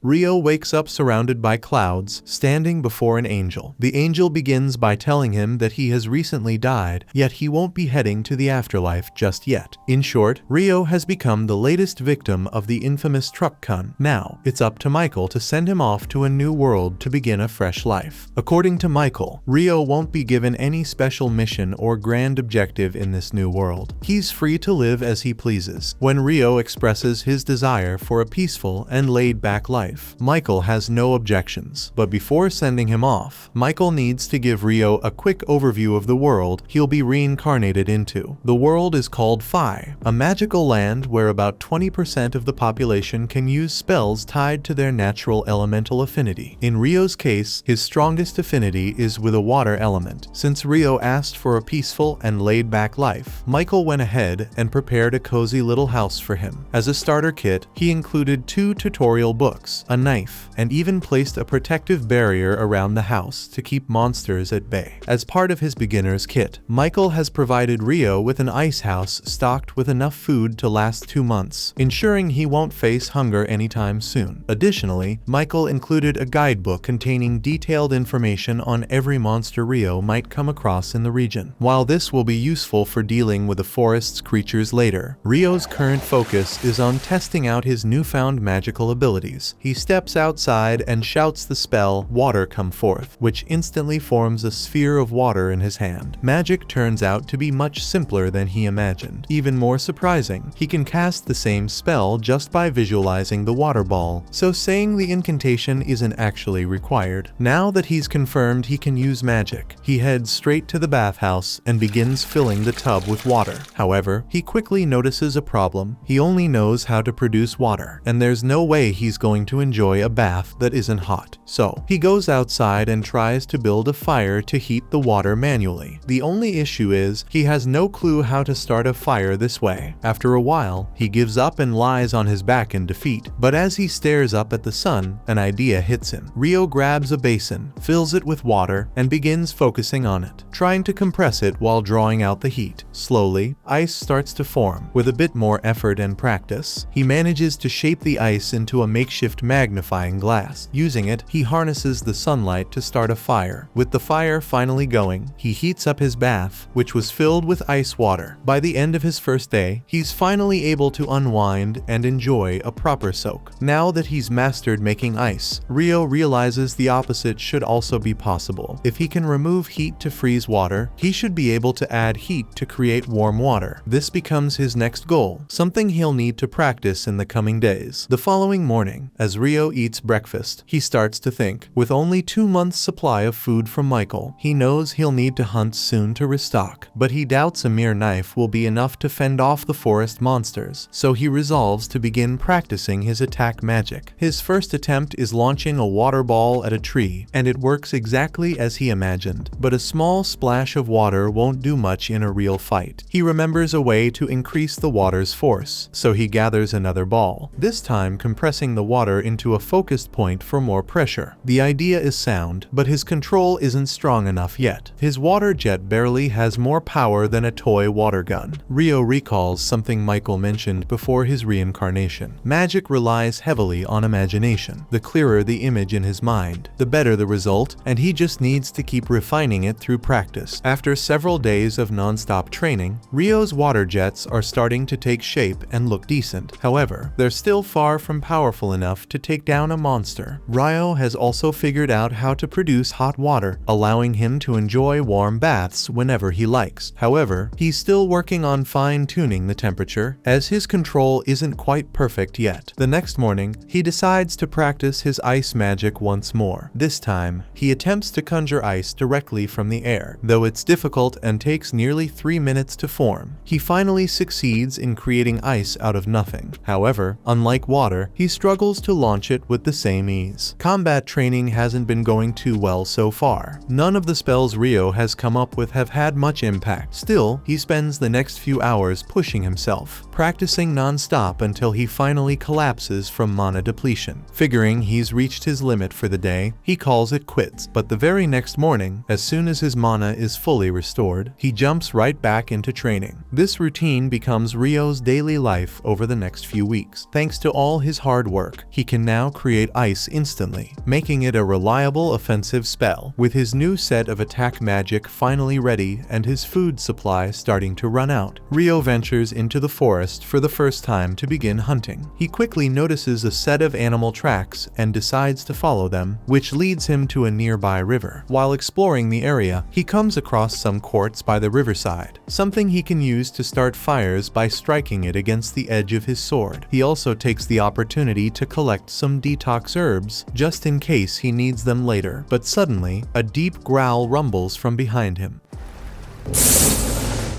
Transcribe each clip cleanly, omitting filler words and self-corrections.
Rio wakes up surrounded by clouds, standing before an angel. The angel begins by telling him that he has recently died, yet he won't be heading to the afterlife just yet. In short, Rio has become the latest victim of the infamous truck con. Now, it's up to Michael to send him off to a new world to begin a fresh life. According to Michael, Rio won't be given any special mission or grand objective in this new world. He's free to live as he pleases. When Rio expresses his desire for a peaceful and laid-back life, Michael has no objections. But before sending him off, Michael needs to give Rio a quick overview of the world he'll be reincarnated into. The world is called Phi, a magical land where about 20% of the population can use spells tied to their natural elemental affinity. In Rio's case, his strongest affinity is with a water element. Since Rio asked for a peaceful and laid-back life, Michael went ahead and prepared a cozy little house for him. As a starter kit, he included 2 tutorial books, a knife, and even placed a protective barrier around the house to keep monsters at bay. As part of his beginner's kit, Michael has provided Rio with an ice house stocked with enough food to last 2 months, ensuring he won't face hunger anytime soon. Additionally, Michael included a guidebook containing detailed information on every monster Rio might come across in the region. While this will be useful for dealing with the forest's creatures later, Rio's current focus is on testing out his newfound magical abilities. He steps outside and shouts the spell, "Water come forth," which instantly forms a sphere of water in his hand. Magic turns out to be much simpler than he imagined. Even more surprising, he can cast the same spell just by visualizing the water ball, so saying the incantation isn't actually required. Now that he's confirmed he can use magic, he heads straight to the bathhouse and begins filling the tub with water. However, he quickly notices a problem. He only knows how to produce water, and there's no way he's going to enjoy a bath that isn't hot. So, he goes outside and tries to build a fire to heat the water manually. The only issue is, he has no clue how to start a fire this way. After a while, he gives up and lies on his back in defeat. But as he stares up at the sun, an idea hits him. Rio grabs a basin, fills it with water, and begins focusing on it, trying to compress it while drawing out the heat. Slowly, ice starts to form. With a bit more effort and practice, he manages to shape the ice into a makeshift magnifying glass. Using it, he harnesses the sunlight to start a fire. With the fire finally going, he heats up his bath, which was filled with ice water. By the end of his first day, he's finally able to unwind and enjoy a proper soak. Now that he's mastered making ice, Rio realizes the opposite should also be possible. If he can remove heat to freeze water, he should be able to add heat to create warm water. This becomes his next goal, something he'll need to practice in the coming days. The following morning, as Rio eats breakfast, he starts to think. With only 2 months' supply of food from Michael, he knows he'll need to hunt soon to restock. But he doubts a mere knife will be enough to fend off the forest monsters, so he resolves to begin practicing his attack magic. His first attempt is launching a water ball at a tree, and it works exactly as he imagined. But a small splash of water won't do much in a real fight. He remembers a way to increase the water's force, so he gathers another ball, this time compressing the water into a focused point for more pressure. The idea is sound, but his control isn't strong enough yet. His water jet barely has more power than a toy water gun. Rio recalls something Michael mentioned before his reincarnation. Magic relies heavily on imagination. The clearer the image in his mind, the better the result, and he just needs to keep refining it through practice. After several days of non-stop training, Rio's water jets are starting to take shape and look decent. However, they're still far from powerful enough to take down a monster. Rio has also figured out how to produce hot water, allowing him to enjoy warm baths whenever he likes. However, he's still working on fine-tuning the temperature, as his control isn't quite perfect yet. The next morning, he decides to practice his ice magic once more. This time, he attempts to conjure ice directly from the air, though it's difficult and takes nearly 3 minutes to form. He finally succeeds in creating ice out of nothing. However, unlike water, he struggles to launch it with the same ease. Combat training hasn't been going too well so far. None of the spells Rio has come up with have had much impact. Still, he spends the next few hours pushing himself, practicing non-stop until he finally collapses from mana depletion. Figuring he's reached his limit for the day, he calls it quits. But the very next morning, as soon as his mana is fully restored, he jumps right back into training. This routine becomes Rio's daily life over the next few weeks. Thanks to all his hard work, he can now create ice instantly, making it a reliable offensive spell. With his new set of attack magic finally ready and his food supply starting to run out, Rio ventures into the forest for the first time to begin hunting. He quickly notices a set of animal tracks and decides to follow them, which leads him to a nearby river. While exploring the area, he comes across some quartz by the riverside, something he can use to start fires by striking it against the edge of his sword. He also takes the opportunity to collect some detox herbs, just in case he needs them later. But suddenly, a deep growl rumbles from behind him.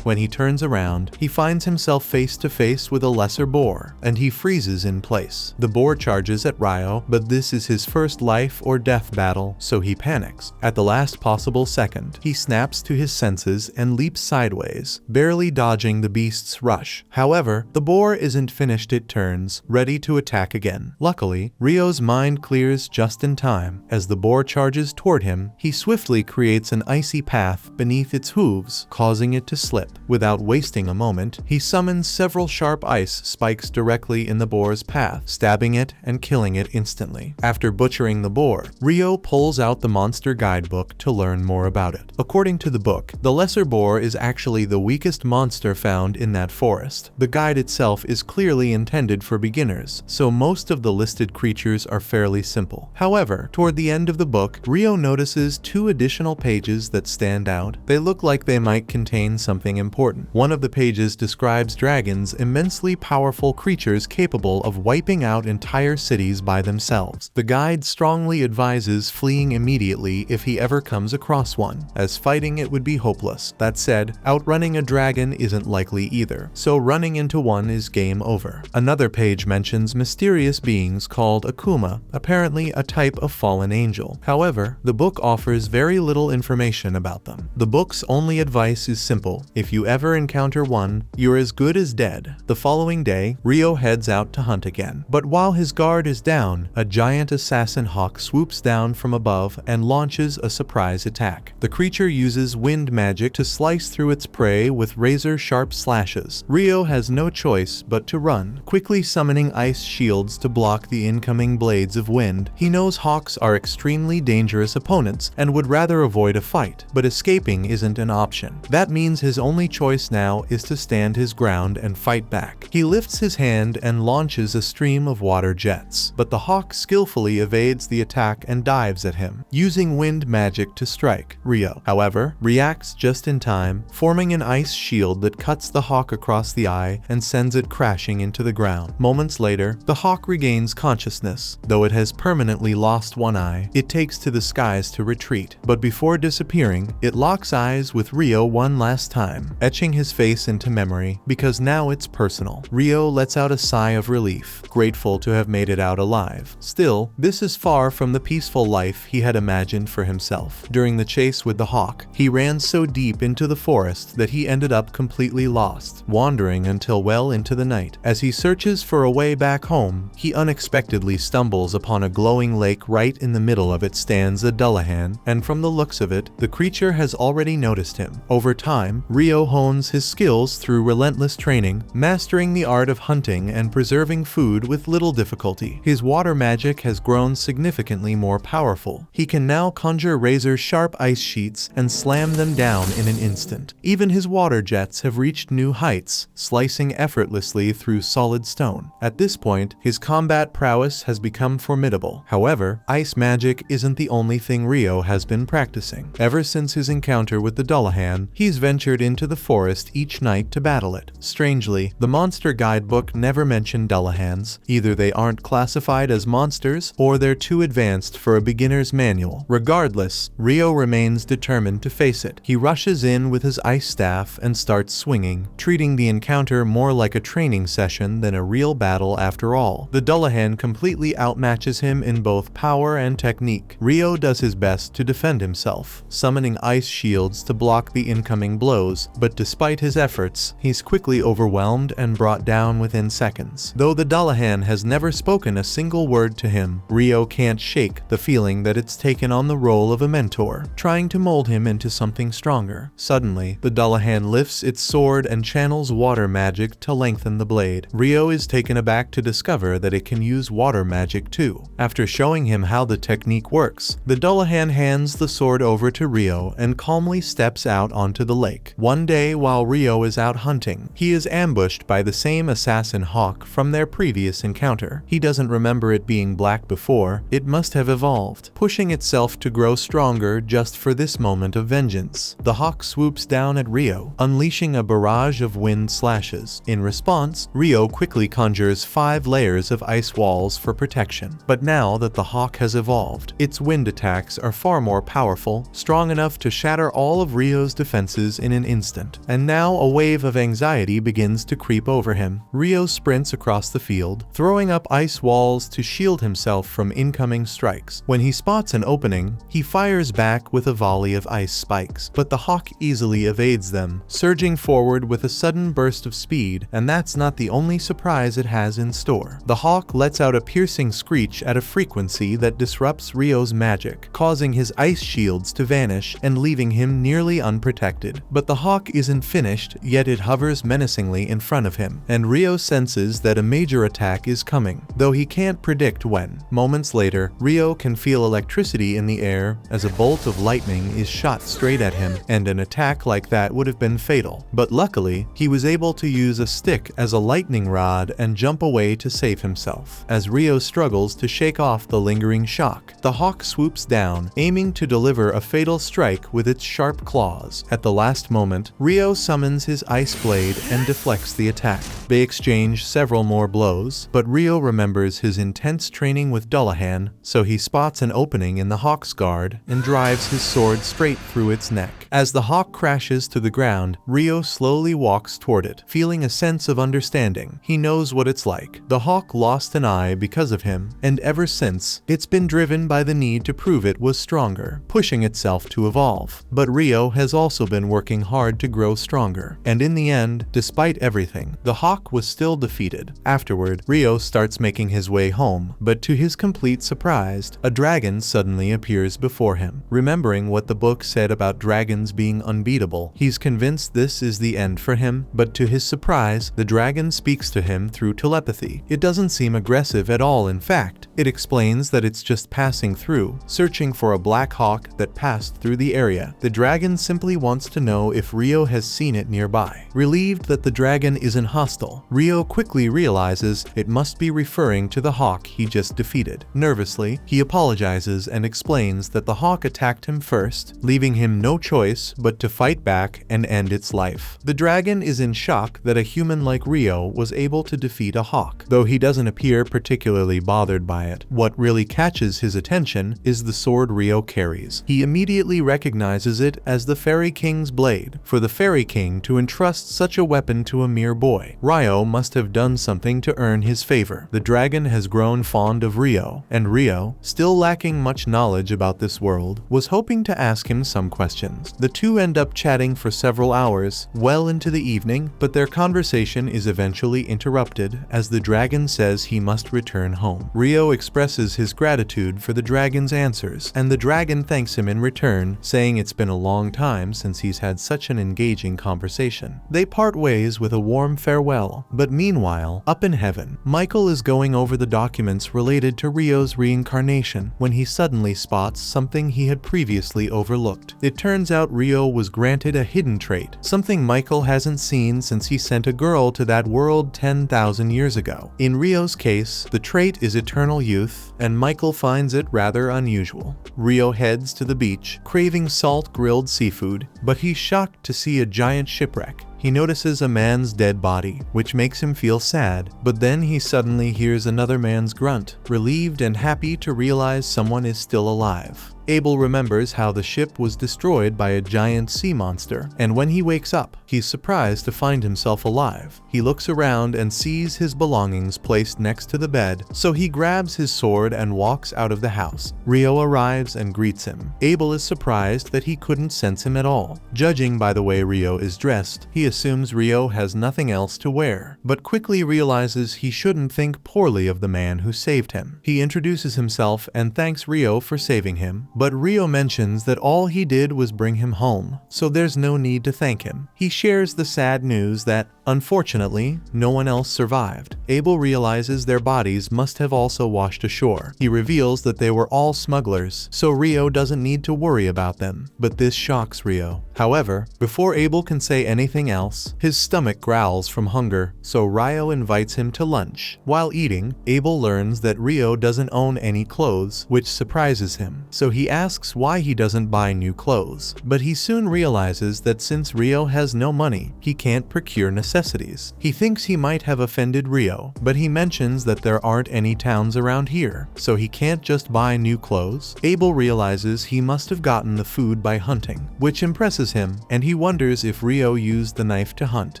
When he turns around, he finds himself face to face with a lesser boar, and he freezes in place. The boar charges at Rio, but this is his first life or death battle, so he panics. At the last possible second, he snaps to his senses and leaps sideways, barely dodging the beast's rush. However, the boar isn't finished its turns, ready to attack again. Luckily, Rio's mind clears just in time. As the boar charges toward him, he swiftly creates an icy path beneath its hooves, causing it to slip. Without wasting a moment, he summons several sharp ice spikes directly in the boar's path, stabbing it and killing it instantly. After butchering the boar, Rio pulls out the monster guidebook to learn more about it. According to the book, the lesser boar is actually the weakest monster found in that forest. The guide itself is clearly intended for beginners, so most of the listed creatures are fairly simple. However, toward the end of the book, Rio notices 2 additional pages that stand out. They look like they might contain something important. One of the pages describes dragons, immensely powerful creatures capable of wiping out entire cities by themselves. The guide strongly advises fleeing immediately if he ever comes across one, as fighting it would be hopeless. That said, outrunning a dragon isn't likely either, so running into one is game over. Another page mentions mysterious beings called Akuma, apparently a type of fallen angel. However, the book offers very little information about them. The book's only advice is simple: if you ever encounter one, you're as good as dead. The following day, Rio heads out to hunt again. But while his guard is down, a giant assassin hawk swoops down from above and launches a surprise attack. The creature uses wind magic to slice through its prey with razor-sharp slashes. Rio has no choice but to run, quickly summoning ice shields to block the incoming blades of wind. He knows hawks are extremely dangerous opponents and would rather avoid a fight, but escaping isn't an option. That means his only choice now is to stand his ground and fight back. He lifts his hand and launches a stream of water jets, but the hawk skillfully evades the attack and dives at him, using wind magic to strike. Rio, however, reacts just in time, forming an ice shield that cuts the hawk across the eye and sends it crashing into the ground. Moments later, the hawk regains consciousness. Though it has permanently lost one eye, it takes to the skies to retreat, but before disappearing, it locks eyes with Rio one last time, etching his face into memory, because now it's personal. Rio lets out a sigh of relief, grateful to have made it out alive. Still, this is far from the peaceful life he had imagined for himself. During the chase with the hawk, he ran so deep into the forest that he ended up completely lost, wandering until well into the night. As he searches for a way back home, he unexpectedly stumbles upon a glowing lake. Right in the middle of it stands a Dullahan, and from the looks of it, the creature has already noticed him. Over time, Rio hones his skills through relentless training, mastering the art of hunting and preserving food with little difficulty. His water magic has grown significantly more powerful. He can now conjure razor-sharp ice sheets and slam them down in an instant. Even his water jets have reached new heights, slicing effortlessly through solid stone. At this point, his combat prowess has become formidable. However, ice magic isn't the only thing Rio has been practicing. Ever since his encounter with the Dullahan, he's ventured into the forest each night to battle it. Strangely, the monster guidebook never mentioned Dullahans. Either they aren't classified as monsters, or they're too advanced for a beginner's manual. Regardless, Rio remains determined to face it. He rushes in with his ice staff and starts swinging, treating the encounter more like a training session than a real battle after all. The Dullahan completely outmatches him in both power and technique. Rio does his best to defend himself, summoning ice shields to block the incoming blows, but despite his efforts, he's quickly overwhelmed and brought down within seconds. Though the Dullahan has never spoken a single word to him, Rio can't shake the feeling that it's taken on the role of a mentor, trying to mold him into something stronger. Suddenly, the Dullahan lifts its sword and channels water magic to lengthen the blade. Rio is taken aback to discover that it can use water magic too. After showing him how the technique works, the Dullahan hands the sword over to Rio and calmly steps out onto the lake. One day, while Rio is out hunting, he is ambushed by the same assassin hawk from their previous encounter. He doesn't remember it being black before. It must have evolved, pushing itself to grow stronger just for this moment of vengeance. The hawk swoops down at Rio, unleashing a barrage of wind slashes. In response, Rio quickly conjures 5 layers of ice walls for protection. But now that the hawk has evolved, its wind attacks are far more powerful, strong enough to shatter all of Rio's defenses in an instant. And now a wave of anxiety begins to creep over him. Rio sprints across the field, throwing up ice walls to shield himself from incoming strikes. When he spots an opening, he fires back with a volley of ice spikes, but the hawk easily evades them, surging forward with a sudden burst of speed, and that's not the only surprise it has in store. The hawk lets out a piercing screech at a frequency that disrupts Rio's magic, causing his ice shields to vanish and leaving him nearly unprotected. But the hawk isn't finished, yet it hovers menacingly in front of him, and Rio senses that a major attack is coming, though he can't predict when. Moments later, Rio can feel electricity in the air as a bolt of lightning is shot straight at him, and an attack like that would have been fatal. But luckily, he was able to use a stick as a lightning rod and jump away to save himself. As Rio struggles to shake off the lingering shock, the hawk swoops down, aiming to deliver a fatal strike with its sharp claws. At the last moment, Rio summons his ice blade and deflects the attack. They exchange several more blows, but Rio remembers his intense training with Dullahan, so he spots an opening in the hawk's guard and drives his sword straight through its neck. As the hawk crashes to the ground, Rio slowly walks toward it, feeling a sense of understanding. He knows what it's like. The hawk lost an eye because of him, and ever since, it's been driven by the need to prove it was stronger, pushing itself to evolve. But Rio has also been working hard to grow stronger, and in the end, despite everything, the hawk was still defeated. Afterward, Rio starts making his way home, but to his complete surprise, a dragon suddenly appears before him. Remembering what the book said about dragons being unbeatable, he's convinced this is the end for him, but to his surprise, the dragon speaks to him through telepathy. It doesn't seem aggressive at all. In fact, it explains that it's just passing through, searching for a black hawk that passed through the area. The dragon simply wants to know if Rio has seen it nearby. Relieved that the dragon isn't hostile, Rio quickly realizes it must be referring to the hawk he just defeated. Nervously, he apologizes and explains that the hawk attacked him first, leaving him no choice but to fight back and end its life. The dragon is in shock that a human like Rio was able to defeat a hawk, though he doesn't appear particularly bothered by it. What really catches his attention is the sword Rio carries. He immediately recognizes it as the Fairy King's blade. For the Fairy King to entrust such a weapon to a mere boy, Rio must have done something to earn his favor. The dragon has grown fond of Rio, and Rio, still lacking much knowledge about this world, was hoping to ask him some questions. The two end up chatting for several hours, well into the evening, but their conversation is eventually interrupted as the dragon says he must return home. Rio expresses his gratitude for the dragon's answers, and the dragon thanks him in return, saying it's been a long time since he's had such an engaging conversation. They part ways with a warm farewell, but meanwhile, up in heaven, Michael is going over the documents related to Rio's reincarnation when he suddenly spots something he had previously overlooked. It turns out Rio was granted a hidden trait, something Michael hasn't seen since he sent a girl to that world 10,000 years ago. In Rio's case, the trait is eternal youth, and Michael finds it rather unusual. Rio heads to the beach, craving salt-grilled seafood, but he's shocked to see a giant shipwreck. He notices a man's dead body, which makes him feel sad, but then he suddenly hears another man's grunt, relieved and happy to realize someone is still alive. Abel remembers how the ship was destroyed by a giant sea monster, and when he wakes up, he's surprised to find himself alive. He looks around and sees his belongings placed next to the bed, so he grabs his sword and walks out of the house. Rio arrives and greets him. Abel is surprised that he couldn't sense him at all. Judging by the way Rio is dressed, he assumes Rio has nothing else to wear, but quickly realizes he shouldn't think poorly of the man who saved him. He introduces himself and thanks Rio for saving him, but Rio mentions that all he did was bring him home, so there's no need to thank him. He shares the sad news that, unfortunately, no one else survived. Abel realizes their bodies must have also washed ashore. He reveals that they were all smugglers, so Rio doesn't need to worry about them, but this shocks Rio. However, before Abel can say anything else, his stomach growls from hunger, so Rio invites him to lunch. While eating, Abel learns that Rio doesn't own any clothes, which surprises him, so he asks why he doesn't buy new clothes. But he soon realizes that since Rio has no money, he can't procure necessities. He thinks he might have offended Rio, but he mentions that there aren't any towns around here, so he can't just buy new clothes. Abel realizes he must have gotten the food by hunting, which impresses him, and he wonders if Rio used the knife to hunt.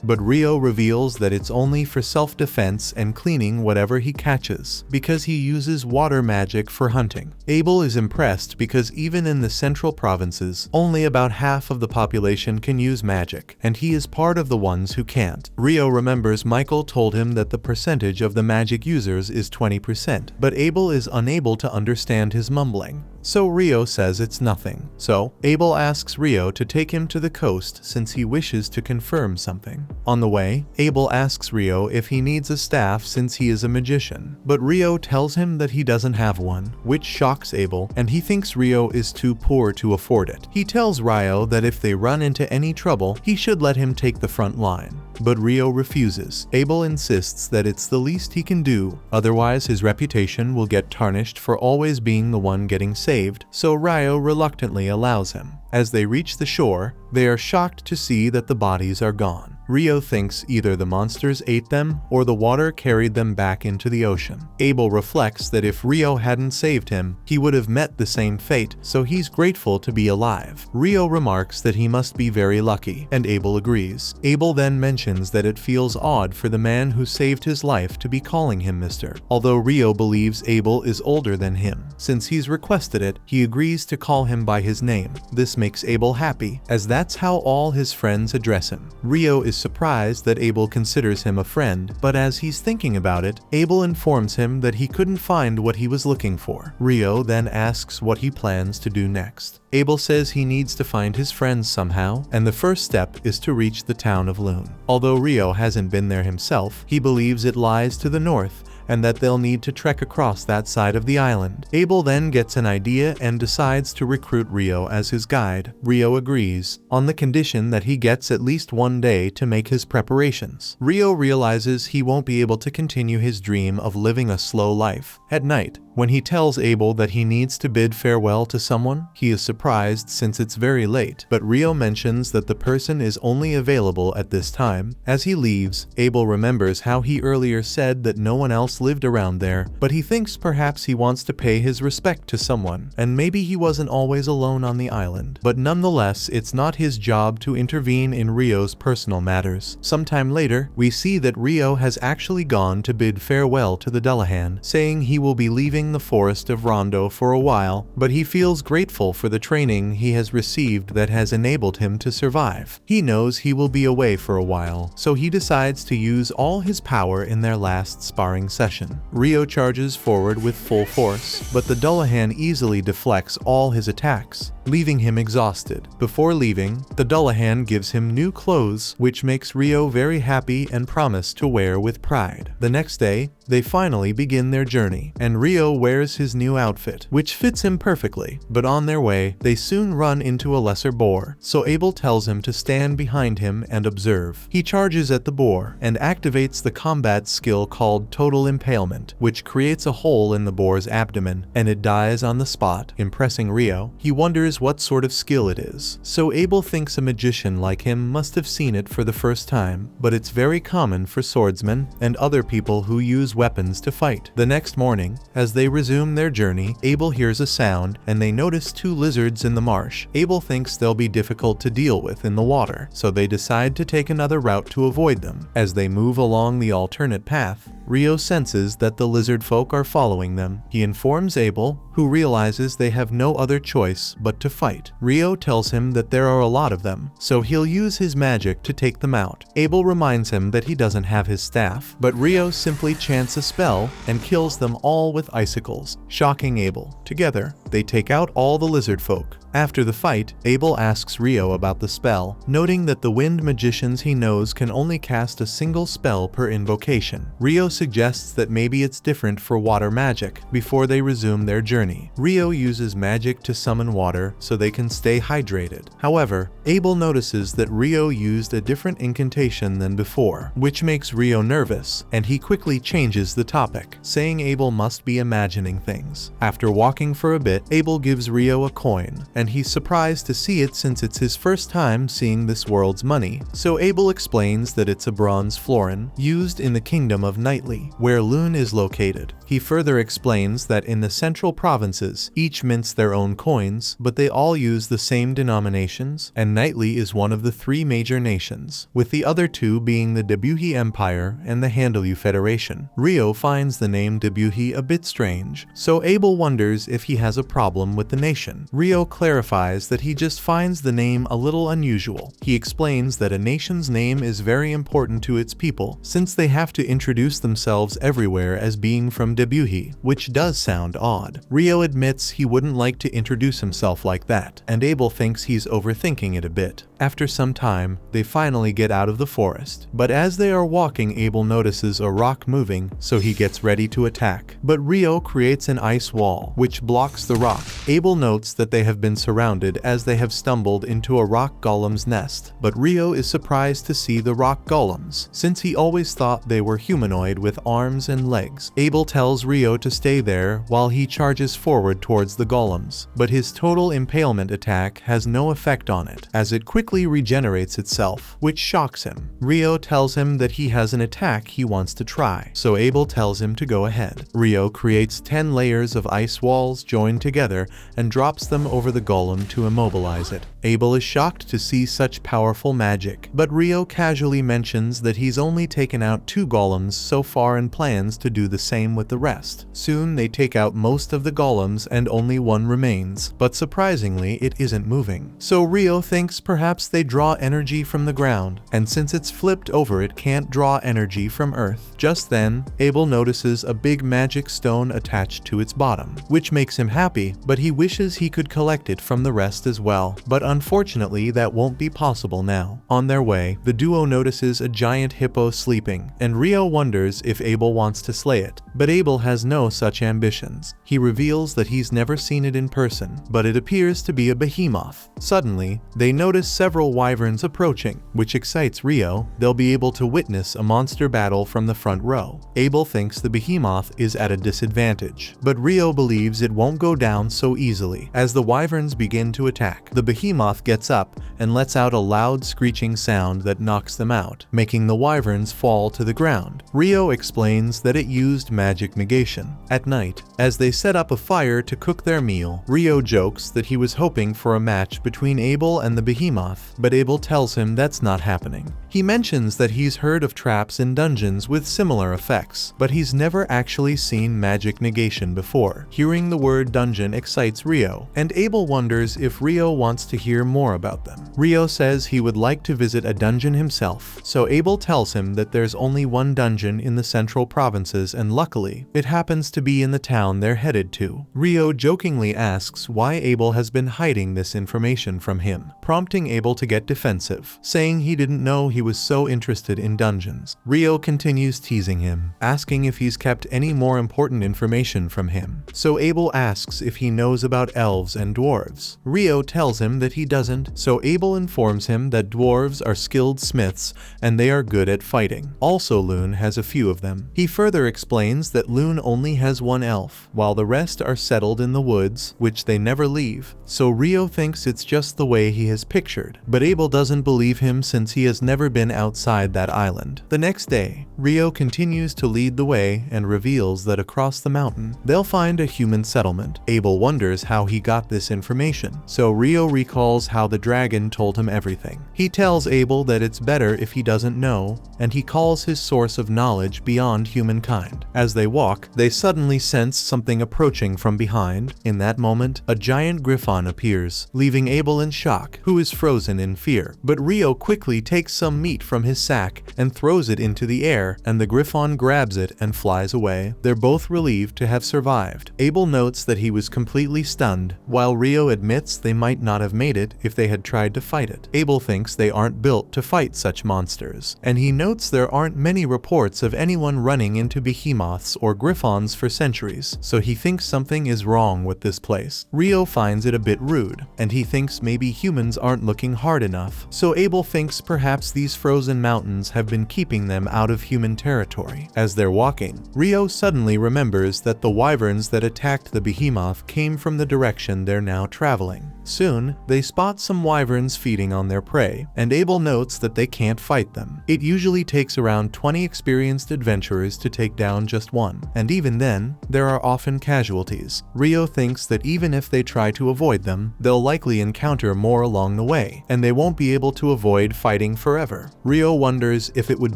But Rio reveals that it's only for self-defense and cleaning whatever he catches, because he uses water magic for hunting. Abel is impressed because even in the central provinces, only about half of the population can use magic, and he is part of the ones who can't. Rio remembers Michael told him that the percentage of the magic users is 20%, but Abel is unable to understand his mumbling. So Rio says it's nothing. So Abel asks Rio to take him to the coast since he wishes to confirm something. On the way, Abel asks Rio if he needs a staff since he is a magician, but Rio tells him that he doesn't have one, which shocks Abel, and he thinks Rio is too poor to afford it. He tells Rio that if they run into any trouble, he should let him take the front line. But Rio refuses. Abel insists that it's the least he can do, otherwise his reputation will get tarnished for always being the one getting saved, so Rio reluctantly allows him. As they reach the shore, they are shocked to see that the bodies are gone. Rio thinks either the monsters ate them or the water carried them back into the ocean. Abel reflects that if Rio hadn't saved him, he would have met the same fate, so he's grateful to be alive. Rio remarks that he must be very lucky, and Abel agrees. Abel then mentions that it feels odd for the man who saved his life to be calling him Mr. Although Rio believes Abel is older than him. Since he's requested it, he agrees to call him by his name. This makes Abel happy, as that's how all his friends address him. Rio is surprised that Abel considers him a friend, but as he's thinking about it, Abel informs him that he couldn't find what he was looking for. Rio then asks what he plans to do next. Abel says he needs to find his friends somehow, and the first step is to reach the town of Loon. Although Rio hasn't been there himself, he believes it lies to the north, and that they'll need to trek across that side of the island. Abel then gets an idea and decides to recruit Rio as his guide. Rio agrees, on the condition that he gets at least one day to make his preparations. Rio realizes he won't be able to continue his dream of living a slow life. At night, when he tells Abel that he needs to bid farewell to someone, he is surprised since it's very late, but Rio mentions that the person is only available at this time. As he leaves, Abel remembers how he earlier said that no one else lived around there, but he thinks perhaps he wants to pay his respect to someone, and maybe he wasn't always alone on the island. But nonetheless, it's not his job to intervene in Rio's personal matters. Sometime later, we see that Rio has actually gone to bid farewell to the Dullahan, saying he will be leaving the forest of Rondo for a while, but he feels grateful for the training he has received that has enabled him to survive. He knows he will be away for a while, so he decides to use all his power in their last sparring session. Rio charges forward with full force, but the Dullahan easily deflects all his attacks, leaving him exhausted. Before leaving, the Dullahan gives him new clothes, which makes Rio very happy and promise to wear with pride. The next day, they finally begin their journey, and Rio wears his new outfit, which fits him perfectly. But on their way, they soon run into a lesser boar, so Abel tells him to stand behind him and observe. He charges at the boar and activates the combat skill called Total Impalement, which creates a hole in the boar's abdomen, and it dies on the spot, impressing Rio. He wonders what sort of skill it is, so Abel thinks a magician like him must have seen it for the first time, but it's very common for swordsmen and other people who use weapons to fight. The next morning, as they resume their journey, Abel hears a sound and they notice 2 lizards in the marsh. Abel thinks they'll be difficult to deal with in the water, so they decide to take another route to avoid them. As they move along the alternate path, Rio senses that the lizard folk are following them. He informs Abel, who realizes they have no other choice but to fight. Rio tells him that there are a lot of them, so he'll use his magic to take them out. Abel reminds him that he doesn't have his staff, but Rio simply chants a spell and kills them all with icicles, shocking Abel. Together, they take out all the lizard folk. After the fight, Abel asks Rio about the spell, noting that the wind magicians he knows can only cast a single spell per invocation. Rio suggests that maybe it's different for water magic. Before they resume their journey, Rio uses magic to summon water so they can stay hydrated. However, Abel notices that Rio used a different incantation than before, which makes Rio nervous, and he quickly changes the topic, saying Abel must be imagining things. After walking for a bit, Abel gives Rio a coin, and he's surprised to see it since it's his first time seeing this world's money. So Abel explains that it's a bronze florin used in the kingdom of Nightly, where Lune is located. He further explains that in the central provinces, each mints their own coins, but they all use the same denominations, and Nightly is one of the 3 major nations, with the other 2 being the Debuhi Empire and the Handelu Federation. Rio finds the name Debuhi a bit strange, so Abel wonders if he has a problem with the nation. Rio clarifies that he just finds the name a little unusual. He explains that a nation's name is very important to its people, since they have to introduce themselves everywhere as being from Debuhi, which does sound odd. Rio admits he wouldn't like to introduce himself like that, and Abel thinks he's overthinking it a bit. After some time, they finally get out of the forest, but as they are walking, Abel notices a rock moving, so he gets ready to attack. But Rio creates an ice wall, which blocks the rock. Abel notes that they have been surrounded as they have stumbled into a rock golem's nest, but Rio is surprised to see the rock golems, since he always thought they were humanoid with arms and legs. Abel tells Rio to stay there while he charges forward towards the golems, but his total impalement attack has no effect on it, as it quickly regenerates itself, which shocks him. Rio tells him that he has an attack he wants to try, so Abel tells him to go ahead. Rio creates 10 layers of ice walls joined together and drops them over the golem to immobilize it. Abel is shocked to see such powerful magic, but Rio casually mentions that he's only taken out 2 golems so far and plans to do the same with the rest. Soon they take out most of the golems and only one remains, but surprisingly it isn't moving. So Rio thinks perhaps they draw energy from the ground, and since it's flipped over it can't draw energy from Earth. Just then, Abel notices a big magic stone attached to its bottom, which makes him happy, but he wishes he could collect it from the rest as well. But unfortunately that won't be possible now. On their way, the duo notices a giant hippo sleeping, and Rio wonders if Abel wants to slay it, but Abel has no such ambitions. He reveals that he's never seen it in person, but it appears to be a behemoth. Suddenly, they notice several wyverns approaching, which excites Rio. They'll be able to witness a monster battle from the front row. Abel thinks the behemoth is at a disadvantage, but Rio believes it won't go down so easily. As the wyverns begin to attack, the behemoth gets up and lets out a loud screeching sound that knocks them out, making the wyverns fall to the ground. Rio explains that it used magic negation. At night, as they set up a fire to cook their meal, Rio jokes that he was hoping for a match between Abel and the behemoth, but Abel tells him that's not happening. He mentions that he's heard of traps in dungeons with similar effects, but he's never actually seen magic negation before. Hearing the word dungeon excites Rio, and Abel wonders if Rio wants to hear more about them. Rio says he would like to visit a dungeon himself, so Abel tells him that there's only one dungeon in the central provinces, and luckily, it happens to be in the town they're headed to. Rio jokingly asks why Abel has been hiding this information from him, prompting Abel to get defensive, saying he didn't know he was so interested in dungeons. Rio continues teasing him, asking if he's kept any more important information from him, so Abel asks if he knows about elves and dwarves. Rio tells him that he doesn't, so Abel informs him that dwarves are skilled smiths and they are good at fighting. Also, Lune has a few of them. He further explains that Lune only has one elf, while the rest are settled in the woods, which they never leave, so Rio thinks it's just the way he has pictured. scared. But Abel doesn't believe him since he has never been outside that island. The next day, Rio continues to lead the way and reveals that across the mountain, they'll find a human settlement. Abel wonders how he got this information, so Rio recalls how the dragon told him everything. He tells Abel that it's better if he doesn't know, and he calls his source of knowledge beyond humankind. As they walk, they suddenly sense something approaching from behind. In that moment, a giant griffon appears, leaving Abel in shock, who is frozen in fear. But Rio quickly takes some meat from his sack and throws it into the air, and the griffon grabs it and flies away. They're both relieved to have survived. Abel notes that he was completely stunned, while Rio admits they might not have made it if they had tried to fight it. Abel thinks they aren't built to fight such monsters, and he notes there aren't many reports of anyone running into behemoths or griffons for centuries, so he thinks something is wrong with this place. Rio finds it a bit rude, and he thinks maybe humans aren't looking hard enough, so Abel thinks perhaps these frozen mountains have been keeping them out of human territory. As they're walking, Rio suddenly remembers that the wyverns that attacked the behemoth came from the direction they're now traveling. Soon, they spot some wyverns feeding on their prey, and Abel notes that they can't fight them. It usually takes around 20 experienced adventurers to take down just one, and even then, there are often casualties. Rio thinks that even if they try to avoid them, they'll likely encounter more along the way, and they won't be able to avoid fighting forever. Rio wonders if it would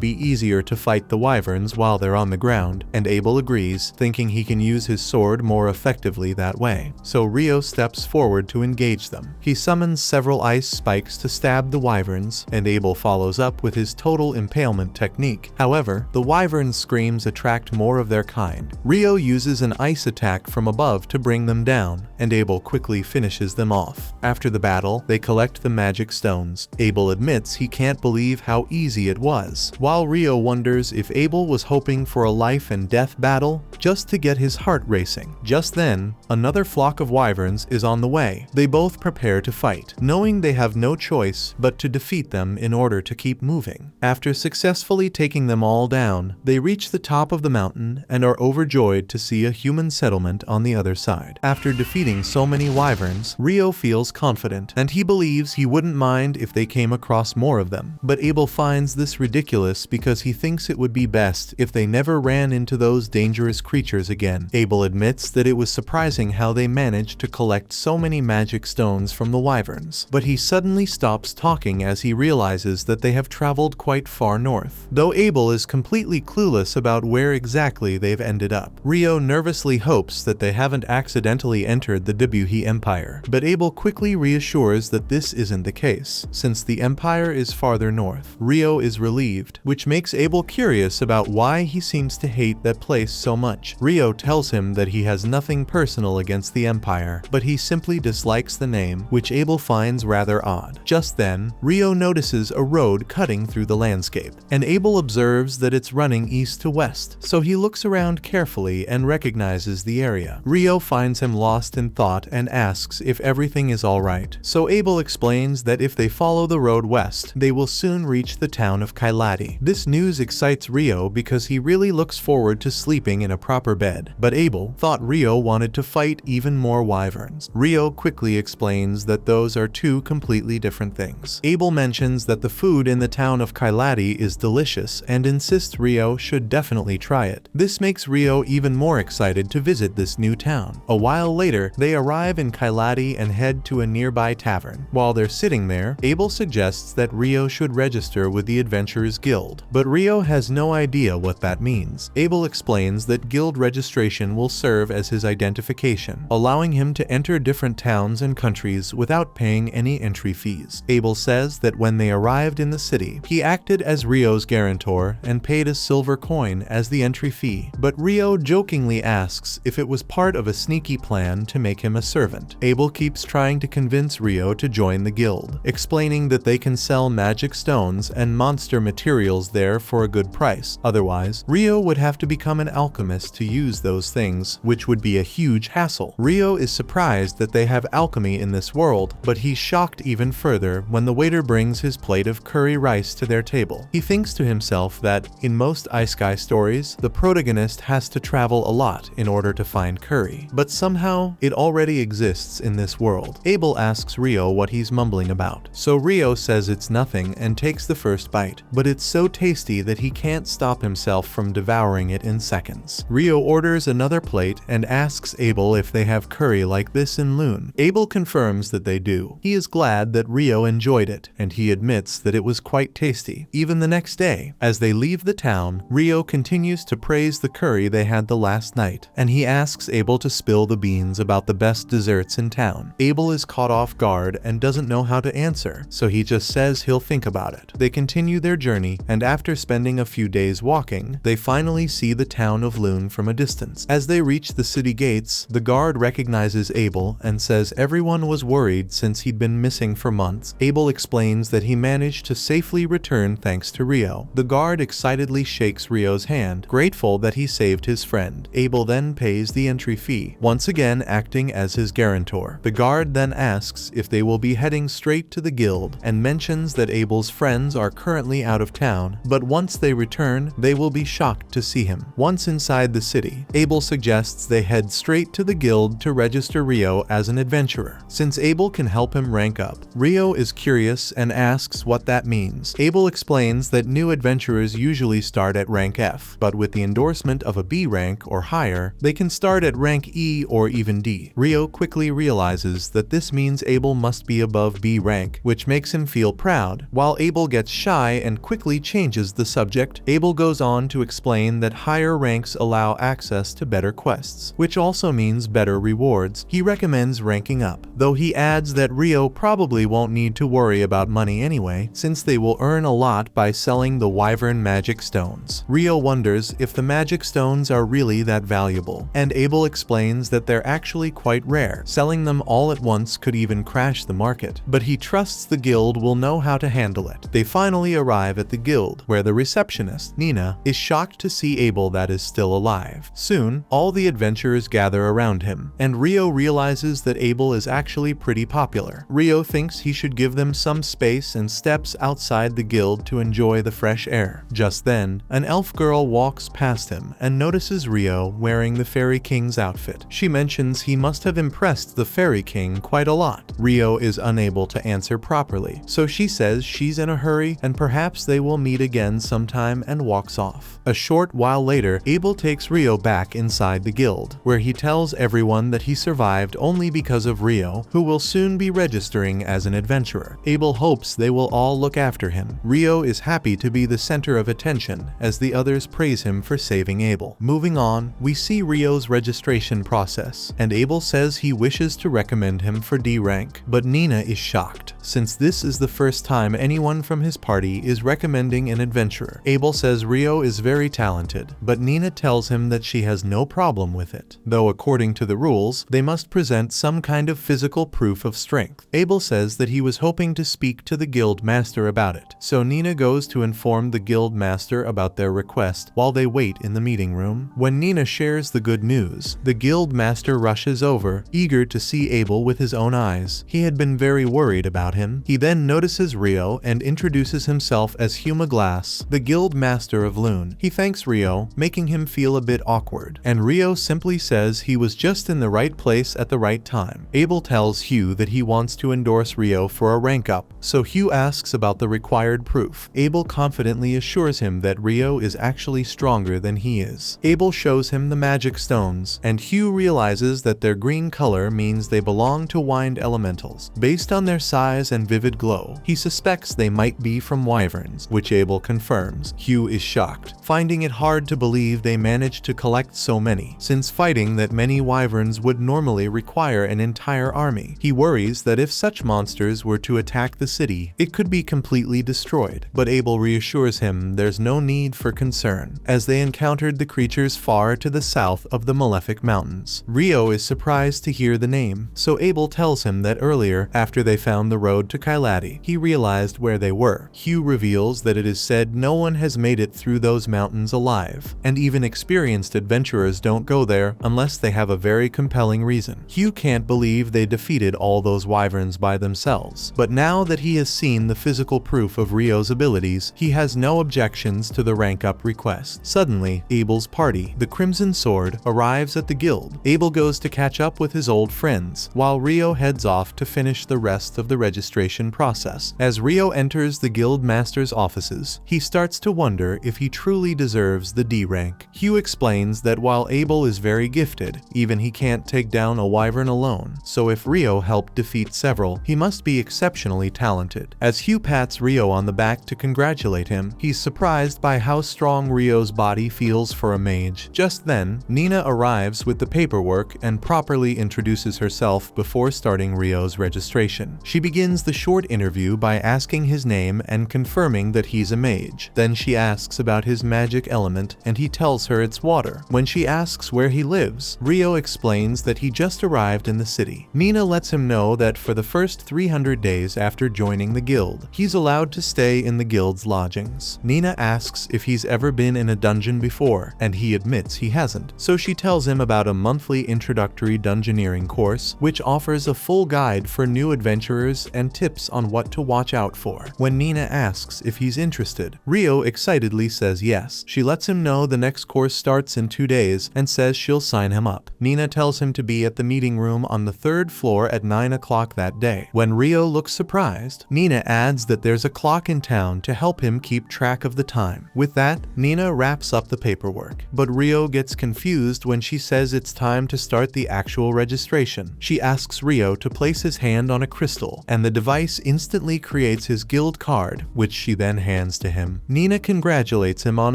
be easier to fight the wyverns while they're on the ground, and Abel agrees, thinking he can use his sword more effectively that way. So Rio steps forward to engage them. He summons several ice spikes to stab the wyverns, and Abel follows up with his total impalement technique. However, the wyvern's screams attract more of their kind. Rio uses an ice attack from above to bring them down, and Abel quickly finishes them off. After the battle, they collect the magic stones. Abel admits he can't believe how easy it was, while Rio wonders if Abel was hoping for a life and death battle just to get his heart racing. Just then, another flock of wyverns is on the way. They both prepare to fight, knowing they have no choice but to defeat them in order to keep moving. After successfully taking them all down, they reach the top of the mountain and are overjoyed to see a human settlement on the other side. After defeating so many wyverns, Rio feels confident, and he believes he wouldn't mind if they came across more of them. But Abel finds this ridiculous because he thinks it would be best if they never ran into those dangerous creatures again. Abel admits that it was surprising how they managed to collect so many magic stones from the wyverns, but he suddenly stops talking as he realizes that they have traveled quite far north. Though Abel is completely clueless about where exactly they've ended up, Rio nervously hopes that they haven't accidentally entered the Debuhi Empire, but Abel quickly reassures that this isn't the case, since the empire is farther north. Rio is relieved, which makes Abel curious about why he seems to hate that place so much. Rio tells him that he has nothing personal against the empire, but he simply dislikes the name, which Abel finds rather odd. Just then, Rio notices a road cutting through the landscape, and Abel observes that it's running east to west, so he looks around carefully and recognizes the area. Rio finds him lost in thought and asks if everything is alright, so Abel explains that if they follow the road west, they will soon reach the town of Kailati. This news excites Rio because he really looks forward to sleeping in a proper bed, but Abel thought Rio wanted to fight even more wyverns. Rio quickly explains that those are two completely different things. Abel mentions that the food in the town of Kailati is delicious and insists Rio should definitely try it. This makes Rio even more excited to visit this new town. A while later, they arrive in Kailati and head to a nearby tavern. While they're sitting there, Abel suggests that Rio should register with the Adventurers Guild, but Rio has no idea what that means. Abel explains that guild registration will serve as his identification, allowing him to enter different towns and countries without paying any entry fees. Abel says that when they arrived in the city, he acted as Rio's guarantor and paid a silver coin as the entry fee, but Rio jokingly asks if it was part of a sneaky plan to make him a servant. Abel keeps trying to convince Rio to join the guild, explaining that they can sell magic stones and monster materials there for a good price. Otherwise, Rio would have to become an alchemist to use those things, which would be a huge hassle. Rio is surprised that they have alchemy in this world, but he's shocked even further when the waiter brings his plate of curry rice to their table. He thinks to himself that, in most Isekai stories, the protagonist has to travel a lot in order to find curry, but somehow it already exists in this world. Abel asks Rio what he's mumbling nibbling about. So Rio says it's nothing and takes the first bite, but it's so tasty that he can't stop himself from devouring it in seconds. Rio orders another plate and asks Abel if they have curry like this in Loon. Abel confirms that they do. He is glad that Rio enjoyed it, and he admits that it was quite tasty. Even the next day, as they leave the town, Rio continues to praise the curry they had the last night, and he asks Abel to spill the beans about the best desserts in town. Abel is caught off guard and doesn't know how to answer, so he just says he'll think about it. They continue their journey, and after spending a few days walking, they finally see the town of Loon from a distance. As they reach the city gates, the guard recognizes Abel and says everyone was worried since he'd been missing for months. Abel explains that he managed to safely return thanks to Rio. The guard excitedly shakes Rio's hand, grateful that he saved his friend. Abel then pays the entry fee, once again acting as his guarantor. The guard then asks if they will be heading straight to the guild and mentions that Abel's friends are currently out of town, but once they return, they will be shocked to see him. Once inside the city, Abel suggests they head straight to the guild to register Rio as an adventurer. Since Abel can help him rank up, Rio is curious and asks what that means. Abel explains that new adventurers usually start at rank F, but with the endorsement of a B rank or higher, they can start at rank E or even D. Rio quickly realizes that this means Abel must be above B rank, which makes him feel proud. While Abel gets shy and quickly changes the subject, Abel goes on to explain that higher ranks allow access to better quests, which also means better rewards. He recommends ranking up, though he adds that Rio probably won't need to worry about money anyway, since they will earn a lot by selling the Wyvern magic stones. Rio wonders if the magic stones are really that valuable, and Abel explains that they're actually quite rare. Selling them all at once could even crash the market, but he trusts the guild will know how to handle it. They finally arrive at the guild, where the receptionist, Nina, is shocked to see Abel that is still alive. Soon, all the adventurers gather around him, and Rio realizes that Abel is actually pretty popular. Rio thinks he should give them some space and steps outside the guild to enjoy the fresh air. Just then, an elf girl walks past him and notices Rio wearing the Fairy King's outfit. She mentions he must have impressed the Fairy King quite a lot. Rio is unable to answer properly, so she says she's in a hurry and perhaps they will meet again sometime and walks off. A short while later, Abel takes Rio back inside the guild, where he tells everyone that he survived only because of Rio, who will soon be registering as an adventurer. Abel hopes they will all look after him. Rio is happy to be the center of attention as the others praise him for saving Abel. Moving on, we see Rio's registration process, and Abel says he wishes to recommend him for D rank, but Nina is shocked, since this is the first time anyone from his party is recommending an adventurer. Abel says Rio is very talented, but Nina tells him that she has no problem with it, though according to the rules, they must present some kind of physical proof of strength. Abel says that he was hoping to speak to the guild master about it, so Nina goes to inform the guild master about their request while they wait in the meeting room. When Nina shares the good news, the guild master rushes over, eager to see Abel with his own eyes. He had been very worried about him. He then notices Rio and introduces himself as Huma Glass, the guild master of Loon. He thanks Rio, making him feel a bit awkward, and Rio simply says he was just in the right place at the right time. Abel tells Hugh that he wants to endorse Rio for a rank up, so Hugh asks about the required proof. Abel confidently assures him that Rio is actually stronger than he is. Abel shows him the magic stones, and Hugh realizes that their green color means they belong to wind elementals. Based on their size and vivid glow, he suspects they might be from wyverns, which Abel confirms. Hugh is shocked, finding it hard to believe they managed to collect so many, since fighting that many wyverns would normally require an entire army. He worries that if such monsters were to attack the city, it could be completely destroyed, but Abel reassures him there's no need for concern, as they encountered the creatures far to the south of the Malefic Mountains. Rio is surprised to hear the name, so Abel tells him that earlier, after they found the road to Kailati, he realized where they were. Hugh reveals that it is said no one has made it through those mountains alive, and even experienced adventurers don't go there unless they have a very compelling reason. Hugh can't believe they defeated all those wyverns by themselves, but now that he has seen the physical proof of Rio's abilities, he has no objections to the rank up request. Suddenly, Abel's party, the Crimson Sword, arrives at the guild. Abel goes to catch up with his old friends, while Rio heads off to finish the rest of the registration. registration process. As Rio enters the guild master's offices, he starts to wonder if he truly deserves the D rank. Hugh explains that while Abel is very gifted, even he can't take down a wyvern alone, so if Rio helped defeat several, he must be exceptionally talented. As Hugh pats Rio on the back to congratulate him, he's surprised by how strong Rio's body feels for a mage. Just then, Nina arrives with the paperwork and properly introduces herself before starting Rio's registration. She begins the short interview by asking his name and confirming that he's a mage. Then she asks about his magic element and he tells her it's water. When she asks where he lives, Rio explains that he just arrived in the city. Nina lets him know that for the first 300 days after joining the guild, he's allowed to stay in the guild's lodgings. Nina asks if he's ever been in a dungeon before, and he admits he hasn't. So she tells him about a monthly introductory dungeoneering course, which offers a full guide for new adventurers and tips on what to watch out for. When Nina asks if he's interested, Rio excitedly says yes. She lets him know the next course starts in 2 days and says she'll sign him up. Nina tells him to be at the meeting room on the 3rd floor at 9 o'clock that day. When Rio looks surprised, Nina adds that there's a clock in town to help him keep track of the time. With that, Nina wraps up the paperwork, but Rio gets confused when she says it's time to start the actual registration. She asks Rio to place his hand on a crystal, and the device instantly creates his guild card, which she then hands to him. Nina congratulates him on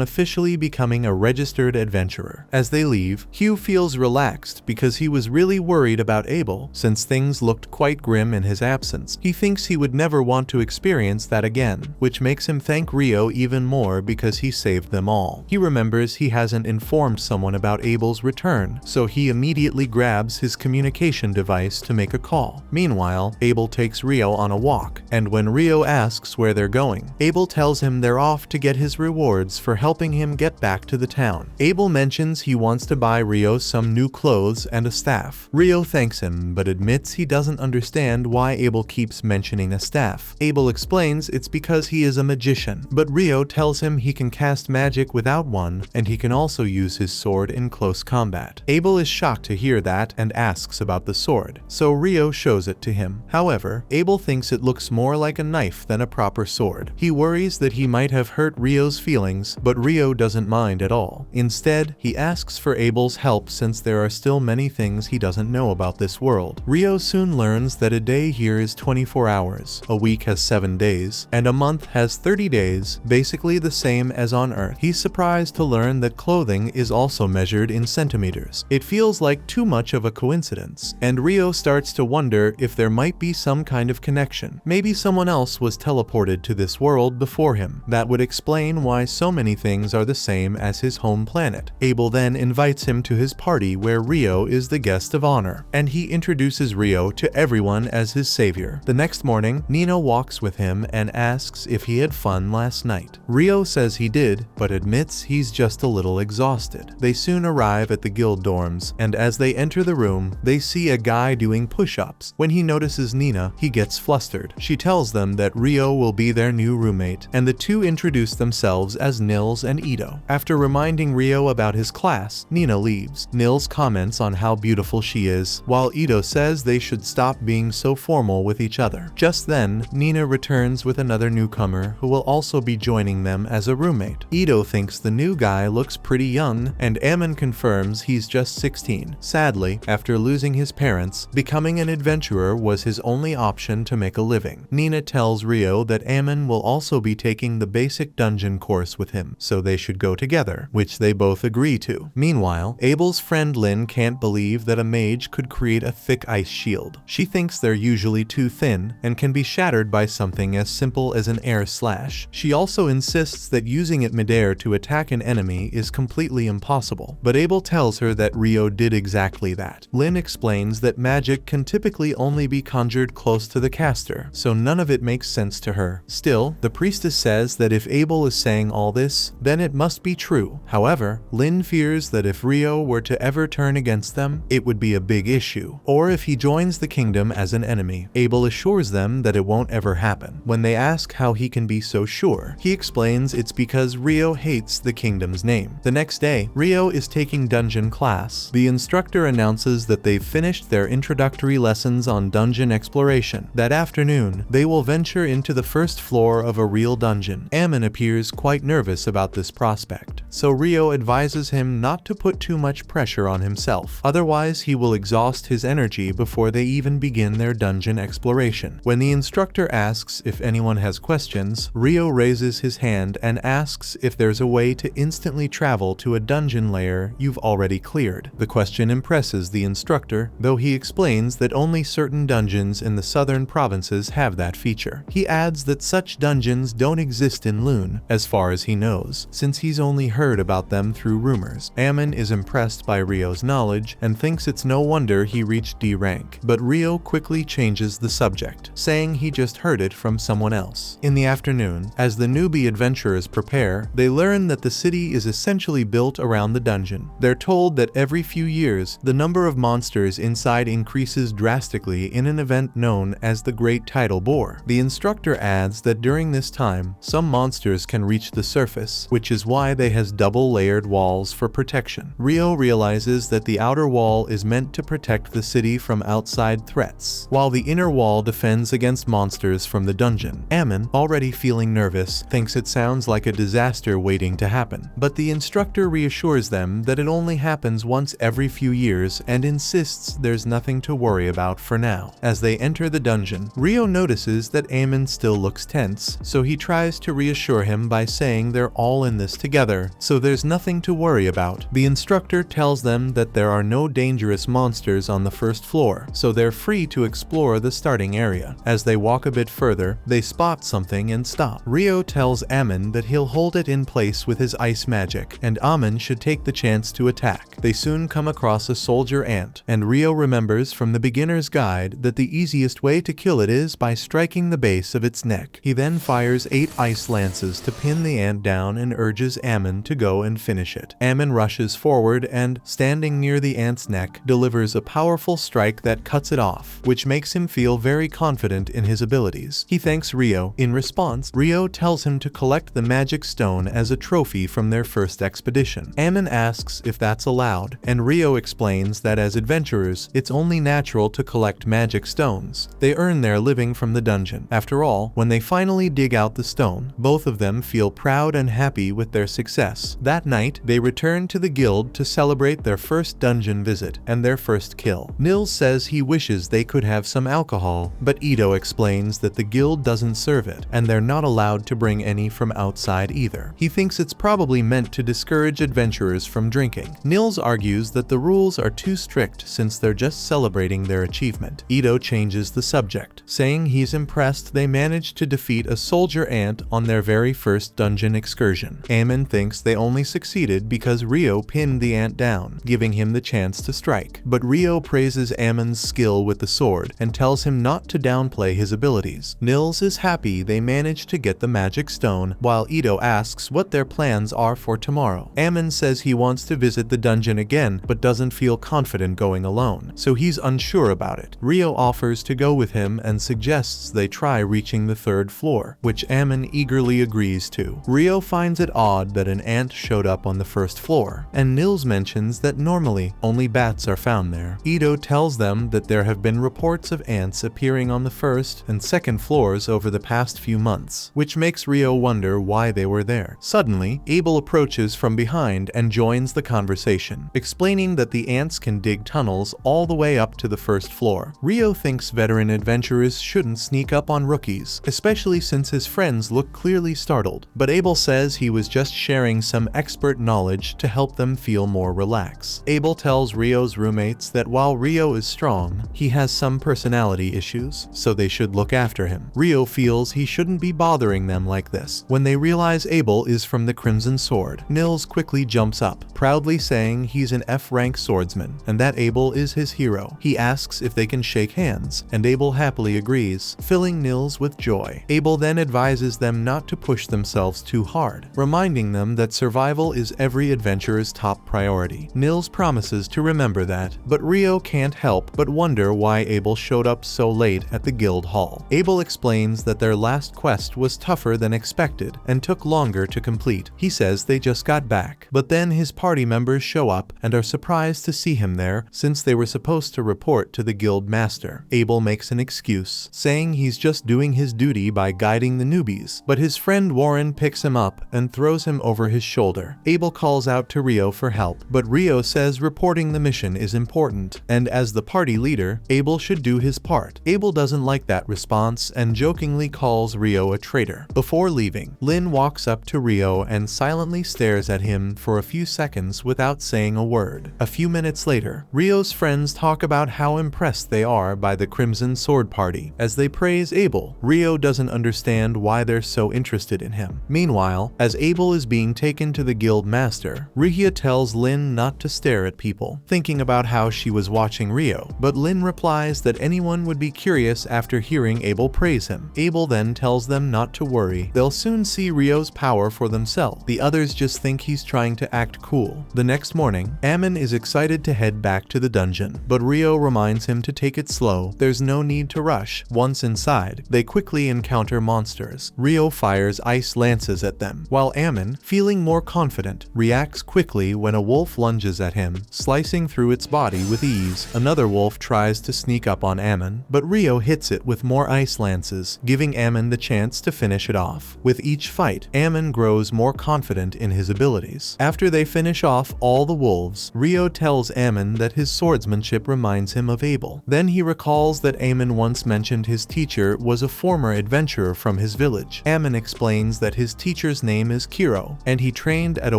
officially becoming a registered adventurer. As they leave, Hugh feels relaxed because he was really worried about Abel, since things looked quite grim in his absence. He thinks he would never want to experience that again, which makes him thank Rio even more because he saved them all. He remembers he hasn't informed someone about Abel's return, so he immediately grabs his communication device to make a call. Meanwhile, Abel takes Rio on a walk, and when Rio asks where they're going, Abel tells him they're off to get his rewards for helping him get back to the town. Abel mentions he wants to buy Rio some new clothes and a staff. Rio thanks him, but admits he doesn't understand why Abel keeps mentioning a staff. Abel explains it's because he is a magician, but Rio tells him he can cast magic without one, and he can also use his sword in close combat. Abel is shocked to hear that and asks about the sword, so Rio shows it to him. However, Abel thinks it looks more like a knife than a proper sword. He worries that he might have hurt Rio's feelings, but Rio doesn't mind at all. Instead, he asks for Abel's help since there are still many things he doesn't know about this world. Rio soon learns that a day here is 24 hours, a week has 7 days, and a month has 30 days, basically the same as on Earth. He's surprised to learn that clothing is also measured in centimeters. It feels like too much of a coincidence, and Rio starts to wonder if there might be some kind of connection. Maybe someone else was teleported to this world before him. That would explain why so many things are the same as his home planet. Abel then invites him to his party where Rio is the guest of honor, and he introduces Rio to everyone as his savior. The next morning, Nina walks with him and asks if he had fun last night. Rio says he did, but admits he's just a little exhausted. They soon arrive at the guild dorms, and as they enter the room, they see a guy doing push-ups. When he notices Nina, he gets flustered. She tells them that Rio will be their new roommate, and the two introduce themselves as Nils and Ito. After reminding Rio about his class, Nina leaves. Nils comments on how beautiful she is, while Ito says they should stop being so formal with each other. Just then, Nina returns with another newcomer who will also be joining them as a roommate. Ito thinks the new guy looks pretty young, and Ammon confirms he's just 16. Sadly, after losing his parents, becoming an adventurer was his only option to make a living. Nina tells Rio that Ammon will also be taking the basic dungeon course with him, so they should go together, which they both agree to. Meanwhile, Abel's friend Lynn can't believe that a mage could create a thick ice shield. She thinks they're usually too thin and can be shattered by something as simple as an air slash. She also insists that using it midair to attack an enemy is completely impossible, but Abel tells her that Rio did exactly that. Lynn explains that magic can typically only be conjured close to the caster, so none of it makes sense to her. Still, the priestess says that if Abel is saying all this, then it must be true. However, Lynn fears that if Rio were to ever turn against them, it would be a big issue, or if he joins the kingdom as an enemy. Abel assures them that it won't ever happen. When they ask how he can be so sure, he explains it's because Rio hates the kingdom's name. The next day, Rio is taking dungeon class. The instructor announces that they've finished their introductory lessons on dungeon exploration, dungeon. That afternoon, they will venture into the first floor of a real dungeon. Ammon appears quite nervous about this prospect, so Rio advises him not to put too much pressure on himself, otherwise he will exhaust his energy before they even begin their dungeon exploration. When the instructor asks if anyone has questions, Rio raises his hand and asks if there's a way to instantly travel to a dungeon layer you've already cleared. The question impresses the instructor, though he explains that only certain dungeons in the southern provinces have that feature. He adds that such dungeons don't exist in Lune, as far as he knows, since he's only heard about them through rumors. Ammon is impressed by Rio's knowledge and thinks it's no wonder he reached D rank, but Rio quickly changes the subject, saying he just heard it from someone else. In the afternoon, as the newbie adventurers prepare, they learn that the city is essentially built around the dungeon. They're told that every few years, the number of monsters inside increases drastically in an event known as the Great Tidal Bore. The instructor adds that during this time, some monsters can reach the surface, which is why they has double-layered walls for protection. Rio realizes that the outer wall is meant to protect the city from outside threats, while the inner wall defends against monsters from the dungeon. Ammon, already feeling nervous, thinks it sounds like a disaster waiting to happen, but the instructor reassures them that it only happens once every few years and insists there's nothing to worry about for now. As they enter the dungeon, Rio notices that Ammon still looks tense, so he tries to reassure him by saying they're all in this together, so there's nothing to worry about. The instructor tells them that there are no dangerous monsters on the first floor, so they're free to explore the starting area. As they walk a bit further, they spot something and stop. Rio tells Ammon that he'll hold it in place with his ice magic, and Ammon should take the chance to attack. They soon come across a soldier ant, and Rio remembers from the beginner's guide that the easiest way to kill it is by striking the base of its neck. He then fires 8 ice lances to pin the ant down and urges Ammon to go and finish it. Ammon rushes forward and, standing near the ant's neck, delivers a powerful strike that cuts it off, which makes him feel very confident in his abilities. He thanks Rio. In response, Rio tells him to collect the magic stone as a trophy from their first expedition. Ammon asks if that's allowed, and Rio explains that as adventurers, it's only natural to collect magic stones. They earn their living from the dungeon. After all, when they finally dig out the stone, both of them feel proud and happy with their success. That night, they return to the guild to celebrate their first dungeon visit and their first kill. Nils says he wishes they could have some alcohol, but Ito explains that the guild doesn't serve it, and they're not allowed to bring any from outside either. He thinks it's probably meant to discourage adventurers from drinking. Nils argues that the rules are too strict since they're just celebrating their achievement. Ito changes the subject, saying he's impressed they managed to defeat a soldier ant on their very first dungeon excursion. Ammon thinks they only succeeded because Rio pinned the ant down, giving him the chance to strike. But Rio praises Ammon's skill with the sword and tells him not to downplay his abilities. Nils is happy they managed to get the magic stone, while Ito asks what their plans are for tomorrow. Ammon says he wants to visit the dungeon again, but doesn't feel confident going alone, so he's unsure about it. Rio offers to go with him and suggests they try reaching the 3rd floor, which Ammon eagerly agrees to. Rio finds it odd that an ant showed up on the 1st floor, and Nils mentions that normally only bats are found there. Ito tells them that there have been reports of ants appearing on the 1st and 2nd floors over the past few months, which makes Rio wonder why they were there. Suddenly, Abel approaches from behind and joins the conversation, explaining that the ants can dig tunnels all the way up to the 1st floor. Rio thinks veteran adventurers shouldn't sneak up on rookies, especially since his friends look clearly startled, but Abel says he was just sharing some expert knowledge to help them feel more relaxed. Abel tells Rio's roommates that while Rio is strong, he has some personality issues, so they should look after him. Rio feels he shouldn't be bothering them like this. When they realize Abel is from the Crimson Sword, Nils quickly jumps up, proudly saying he's an F-rank swordsman, and that Abel is his hero. He asks if they can shake hands, and Abel happily agrees, filling Nils with joy. Abel then advises them not to push themselves too hard, reminding them that survival is every adventurer's top priority. Nils promises to remember that, but Rio can't help but wonder why Abel showed up so late at the guild hall. Abel explains that their last quest was tougher than expected and took longer to complete. He says they just got back, but then his party members show up and are surprised to see him there since they were supposed to report to the guild master. Abel makes an an excuse, saying he's just doing his duty by guiding the newbies, but his friend Warren picks him up and throws him over his shoulder. Abel calls out to Rio for help, but Rio says reporting the mission is important, and as the party leader, Abel should do his part. Abel doesn't like that response and jokingly calls Rio a traitor. Before leaving, Lynn walks up to Rio and silently stares at him for a few seconds without saying a word. A few minutes later, Rio's friends talk about how impressed they are by the Crimson Sword Party. As they praise Abel, Rio doesn't understand why they're so interested in him. Meanwhile, as Abel is being taken to the guild master, Rihia tells Lynn not to stare at people, thinking about how she was watching Rio, but Lynn replies that anyone would be curious after hearing Abel praise him. Abel then tells them not to worry, they'll soon see Rio's power for themselves. The others just think he's trying to act cool. The next morning, Ammon is excited to head back to the dungeon, but Rio reminds him to take it slow, there's no need to rush. Once inside, they quickly encounter monsters. Rio fires ice lances at them, while Ammon, feeling more confident, reacts quickly when a wolf lunges at him, slicing through its body with ease. Another wolf tries to sneak up on Ammon, but Rio hits it with more ice lances, giving Ammon the chance to finish it off. With each fight, Ammon grows more confident in his abilities. After they finish off all the wolves, Rio tells Ammon that his swordsmanship reminds him of Abel. Then he recalls that Ammon once mentioned his teacher was a former adventurer from his village. Ammon explains that his teacher's name is Kiro, and he trained at a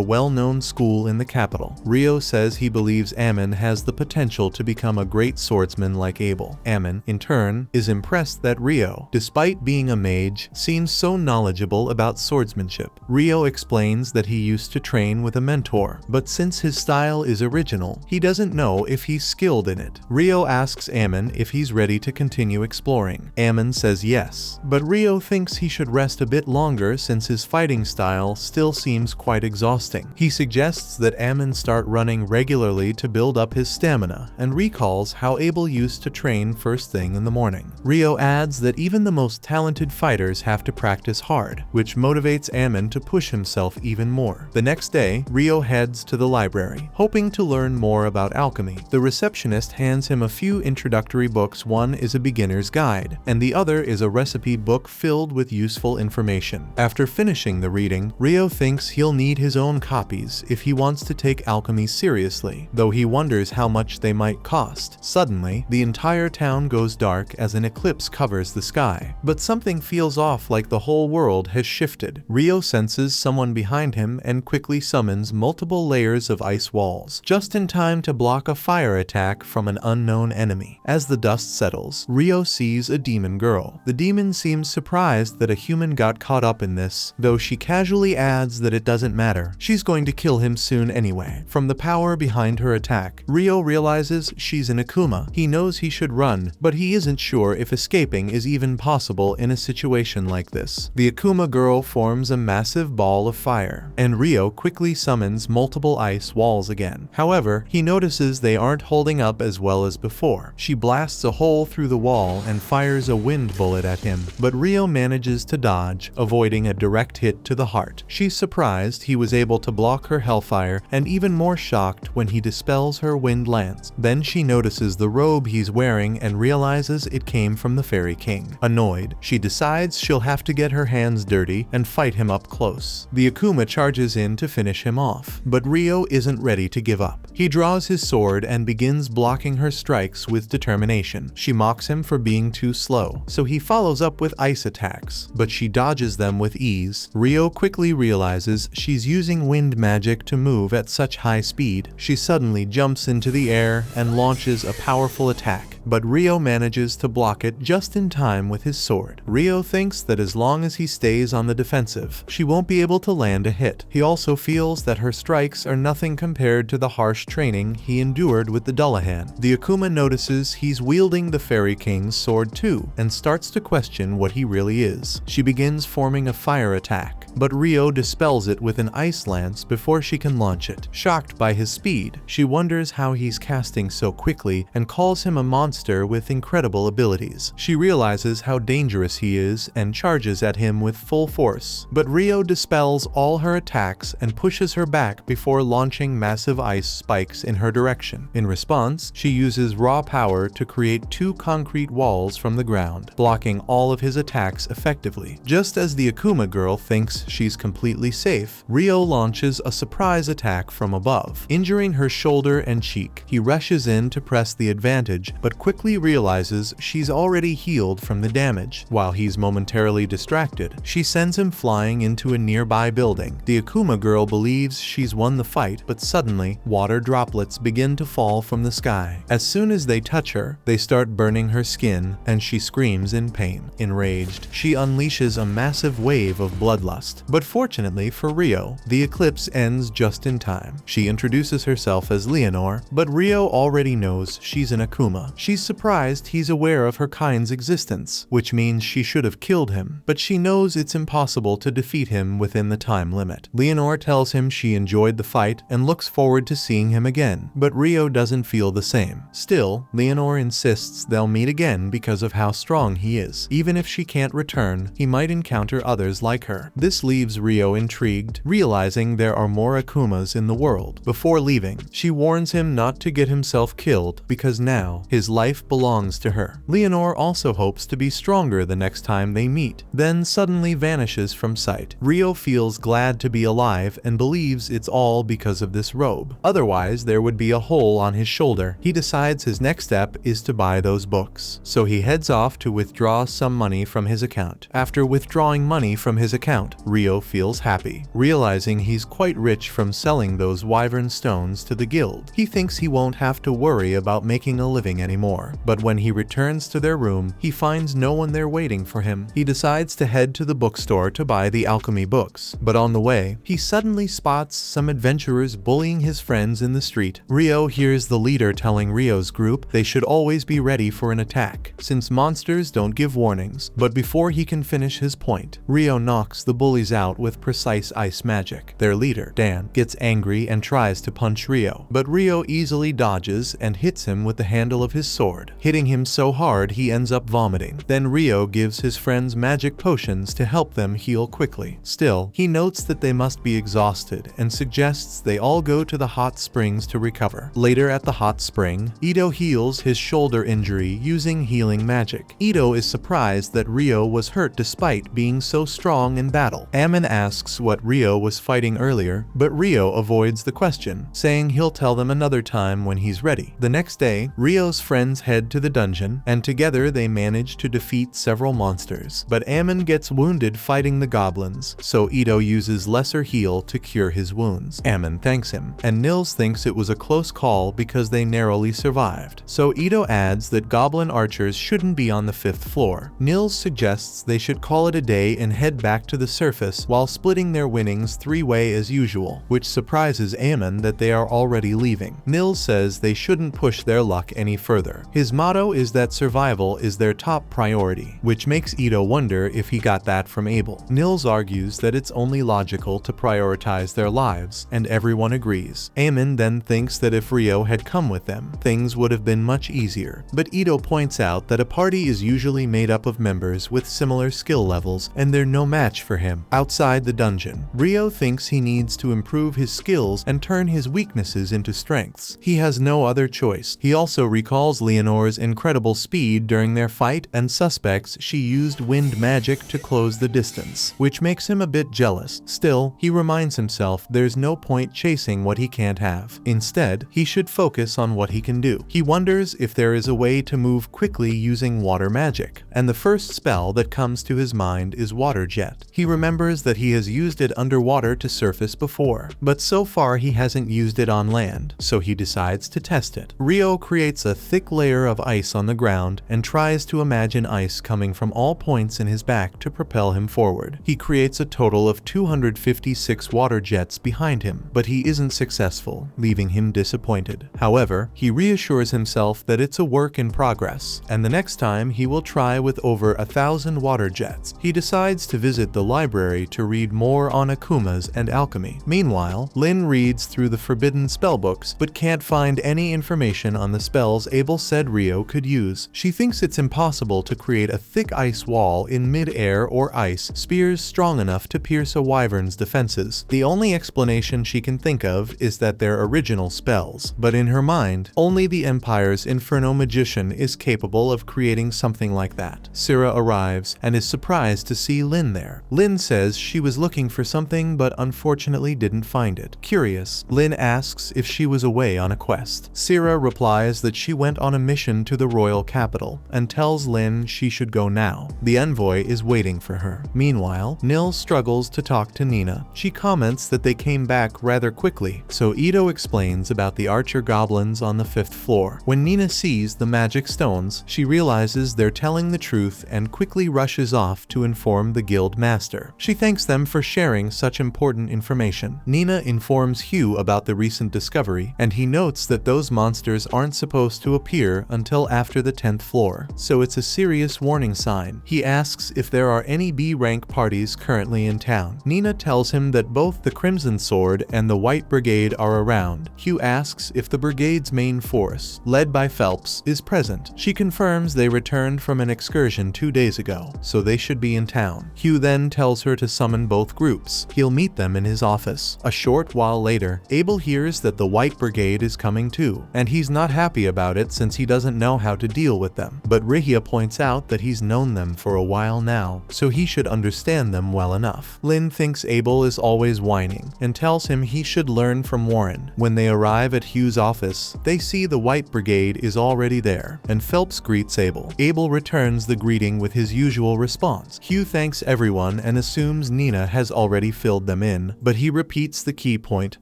well-known school in the capital. Rio says he believes Ammon has the potential to become a great swordsman like Abel. Ammon, in turn, is impressed that Rio, despite being a mage, seems so knowledgeable about swordsmanship. Rio explains that he used to train with a mentor, but since his style is original, he doesn't know if he's skilled in it. Rio asks Ammon if he's ready to continue exploring. Ammon says yes, but Rio thinks he should rest a bit longer since his fighting style still seems quite exhausting. He suggests that Ammon start running regularly to build up his stamina, and recalls how Abel used to train first thing in the morning. Rio adds that even the most talented fighters have to practice hard, which motivates Ammon to push himself even more. The next day, Rio heads to the library, hoping to learn more about alchemy. The receptionist hands him a few introductory books. One is a beginner's guide, and the other is a recipe book filled with useful information. After finishing the reading, Rio thinks he'll need his own copies if he wants to take alchemy seriously, though he wonders how much they might cost. Suddenly, the entire town goes dark as an eclipse covers the sky, but something feels off, like the whole world has shifted. Rio senses someone behind him and quickly summons multiple layers of ice walls, just in time to block a fire attack from an unknown enemy. As the dust settles, Rio sees a demon girl. The demon seems surprised that a human got caught up in this, though she casually adds that it doesn't matter, she's going to kill him soon anyway. From the power behind her attack, Rio realizes she's an Akuma. He knows he should run, but he isn't sure if escaping is even possible in a situation like this. The Akuma girl forms a massive ball of fire, and Rio quickly summons multiple ice walls again. However, he notices they aren't holding up as well as before. She blasts a hole through the wall and fires a wind bullet at him, but Rio manages to dodge, avoiding a direct hit to the heart. She's surprised he was able to block her hellfire, and even more shocked when he dispels her wind lance. Then she notices the robe he's wearing and realizes it came from the Fairy King. Annoyed, she decides she'll have to get her hands dirty and fight him up close. The Akuma charges in to finish him off, but Rio isn't ready to give up. He draws his sword and begins blocking her strikes with determination. She mocks him for being too slow, so he follows up with ice attacks, but she dodges them with ease. Rio quickly realizes she's using wind magic to move at such high speed. She suddenly jumps into the air and launches a powerful attack, but Rio manages to block it just in time with his sword. Rio thinks that as long as he stays on the defensive, she won't be able to land a hit. He also feels that her strikes are nothing compared to the harsh training he endured with the Dullahan. The Akuma notices he's wielding the Fairy King's sword too, and starts to question what he really is. She begins forming a fire attack, but Rio dispels it with an ice lance before she can launch it. Shocked by his speed, she wonders how he's casting so quickly and calls him a monster with incredible abilities. She realizes how dangerous he is and charges at him with full force, but Rio dispels all her attacks and pushes her back before launching massive ice spikes in her direction. In response, she uses raw power to create 2 concrete walls from the ground, blocking all of his attacks effectively. Just as the Akuma girl thinks she's completely safe, Rio launches a surprise attack from above, injuring her shoulder and cheek. He rushes in to press the advantage, but quickly realizes she's already healed from the damage. While he's momentarily distracted, she sends him flying into a nearby building. The Akuma girl believes she's won the fight, but suddenly, water droplets begin to fall from the sky. As soon as they touch her, they start burning her skin, and she screams in pain. Enraged, she unleashes a massive wave of bloodlust. But fortunately for Rio, the eclipse ends just in time. She introduces herself as Leonore, but Rio already knows she's an Akuma. She's surprised he's aware of her kind's existence, which means she should have killed him, but she knows it's impossible to defeat him within the time limit. Leonore tells him she enjoyed the fight and looks forward to seeing him again, but Rio doesn't feel the same. Still, Leonore insists they'll meet again because of how strong he is. Even if she can't return, he might encounter others like her. This leaves Rio intrigued, realizing there are more Akumas in the world. Before leaving, she warns him not to get himself killed because now his life belongs to her. Leonore also hopes to be stronger the next time they meet, then suddenly vanishes from sight. Rio feels glad to be alive and believes it's all because of this robe. Otherwise, there would be a hole on his shoulder. He decides his next step is to buy those books, so he heads off to withdraw some money from his account. After withdrawing money from his account, Rio feels happy, realizing he's quite rich from selling those wyvern stones to the guild. He thinks he won't have to worry about making a living anymore, but when he returns to their room, he finds no one there waiting for him. He decides to head to the bookstore to buy the alchemy books, but on the way, he suddenly spots some adventurers bullying his friends in the street. Rio hears the leader telling Rio's group they should always be ready for an attack, since monsters don't give warnings. But before he can finish his point, Rio knocks the bullies out with precise ice magic. Their leader, Dan, gets angry and tries to punch Rio, but Rio easily dodges and hits him with the handle of his sword, hitting him so hard he ends up vomiting. Then Rio gives his friends magic potions to help them heal quickly. Still, he notes that they must be exhausted and suggests they all go to the hot springs to recover. Later at the hot spring, Ito heals his shoulder injury using healing magic. Ito is surprised that Rio was hurt despite being so strong in battle. Ammon asks what Rio was fighting earlier, but Rio avoids the question, saying he'll tell them another time when he's ready. The next day, Rio's friends head to the dungeon, and together they manage to defeat several monsters. But Ammon gets wounded fighting the goblins, so Ito uses lesser heal to cure his wounds. Ammon thanks him, and Nils thinks it was a close call because they narrowly survived. So Ito adds that goblin archers shouldn't be on the 5th floor. Nils suggests they should call it a day and head back to the surface while splitting their winnings 3-way as usual, which surprises Ammon that they are already leaving. Nils says they shouldn't push their luck any further. His motto is that survival is their top priority, which makes Ito wonder if he got that from Abel. Nils argues that it's only logical to prioritize their lives, and everyone agrees. Ammon then thinks that if Rio had come with them, things would have been much easier. But Ito points out that a party is usually made up of members with similar skill levels, and they're no match for him. Outside the dungeon, Rio thinks he needs to improve his skills and turn his weaknesses into strengths. He has no other choice. He also recalls Leonore's incredible speed during their fight and suspects she used wind magic to close the distance, which makes him a bit jealous. Still, he reminds himself there's no point chasing what he can't have. Instead, he should focus on what he can do. He wonders if there is a way to move quickly using water magic, and the first spell that comes to his mind is Water Jet. He remembers that he has used it underwater to surface before, but so far he hasn't used it on land, so he decides to test it. Rio creates a thick layer of ice on the ground and tries to imagine ice coming from all points in his back to propel him forward. He creates a total of 256 water jets behind him, but he isn't successful, leaving him disappointed. However, he reassures himself that it's a work in progress, and the next time he will try with over 1,000 water jets. He decides to visit the library library to read more on akumas and alchemy. Meanwhile, Lin reads through the forbidden spellbooks but can't find any information on the spells Abel said Rio could use. She thinks it's impossible to create a thick ice wall in mid-air or ice spears strong enough to pierce a wyvern's defenses. The only explanation she can think of is that they're original spells, but in her mind, only the Empire's Inferno magician is capable of creating something like that. Syrah arrives and is surprised to see Lin there. Lin says she was looking for something but unfortunately didn't find it. Curious, Lin asks if she was away on a quest. Syrah replies that she went on a mission to the royal capital and tells Lin she should go now. The envoy is waiting for her. Meanwhile, Nil struggles to talk to Nina. She comments that they came back rather quickly, so Ito explains about the archer goblins on the 5th floor. When Nina sees the magic stones, she realizes they're telling the truth and quickly rushes off to inform the guild master. She thanks them for sharing such important information. Nina informs Hugh about the recent discovery, and he notes that those monsters aren't supposed to appear until after the 10th floor, so it's a serious warning sign. He asks if there are any B-rank parties currently in town. Nina tells him that both the Crimson Sword and the White Brigade are around. Hugh asks if the brigade's main force, led by Phelps, is present. She confirms they returned from an excursion 2 days ago, so they should be in town. Hugh then tells her to summon both groups. He'll meet them in his office. A short while later, Abel hears that the White Brigade is coming too, and he's not happy about it since he doesn't know how to deal with them. But Rihia points out that he's known them for a while now, so he should understand them well enough. Lin thinks Abel is always whining and tells him he should learn from Warren. When they arrive at Hugh's office, they see the White Brigade is already there, and Phelps greets Abel. Abel returns the greeting with his usual response. Hugh thanks everyone and assumes Nina has already filled them in, but he repeats the key point: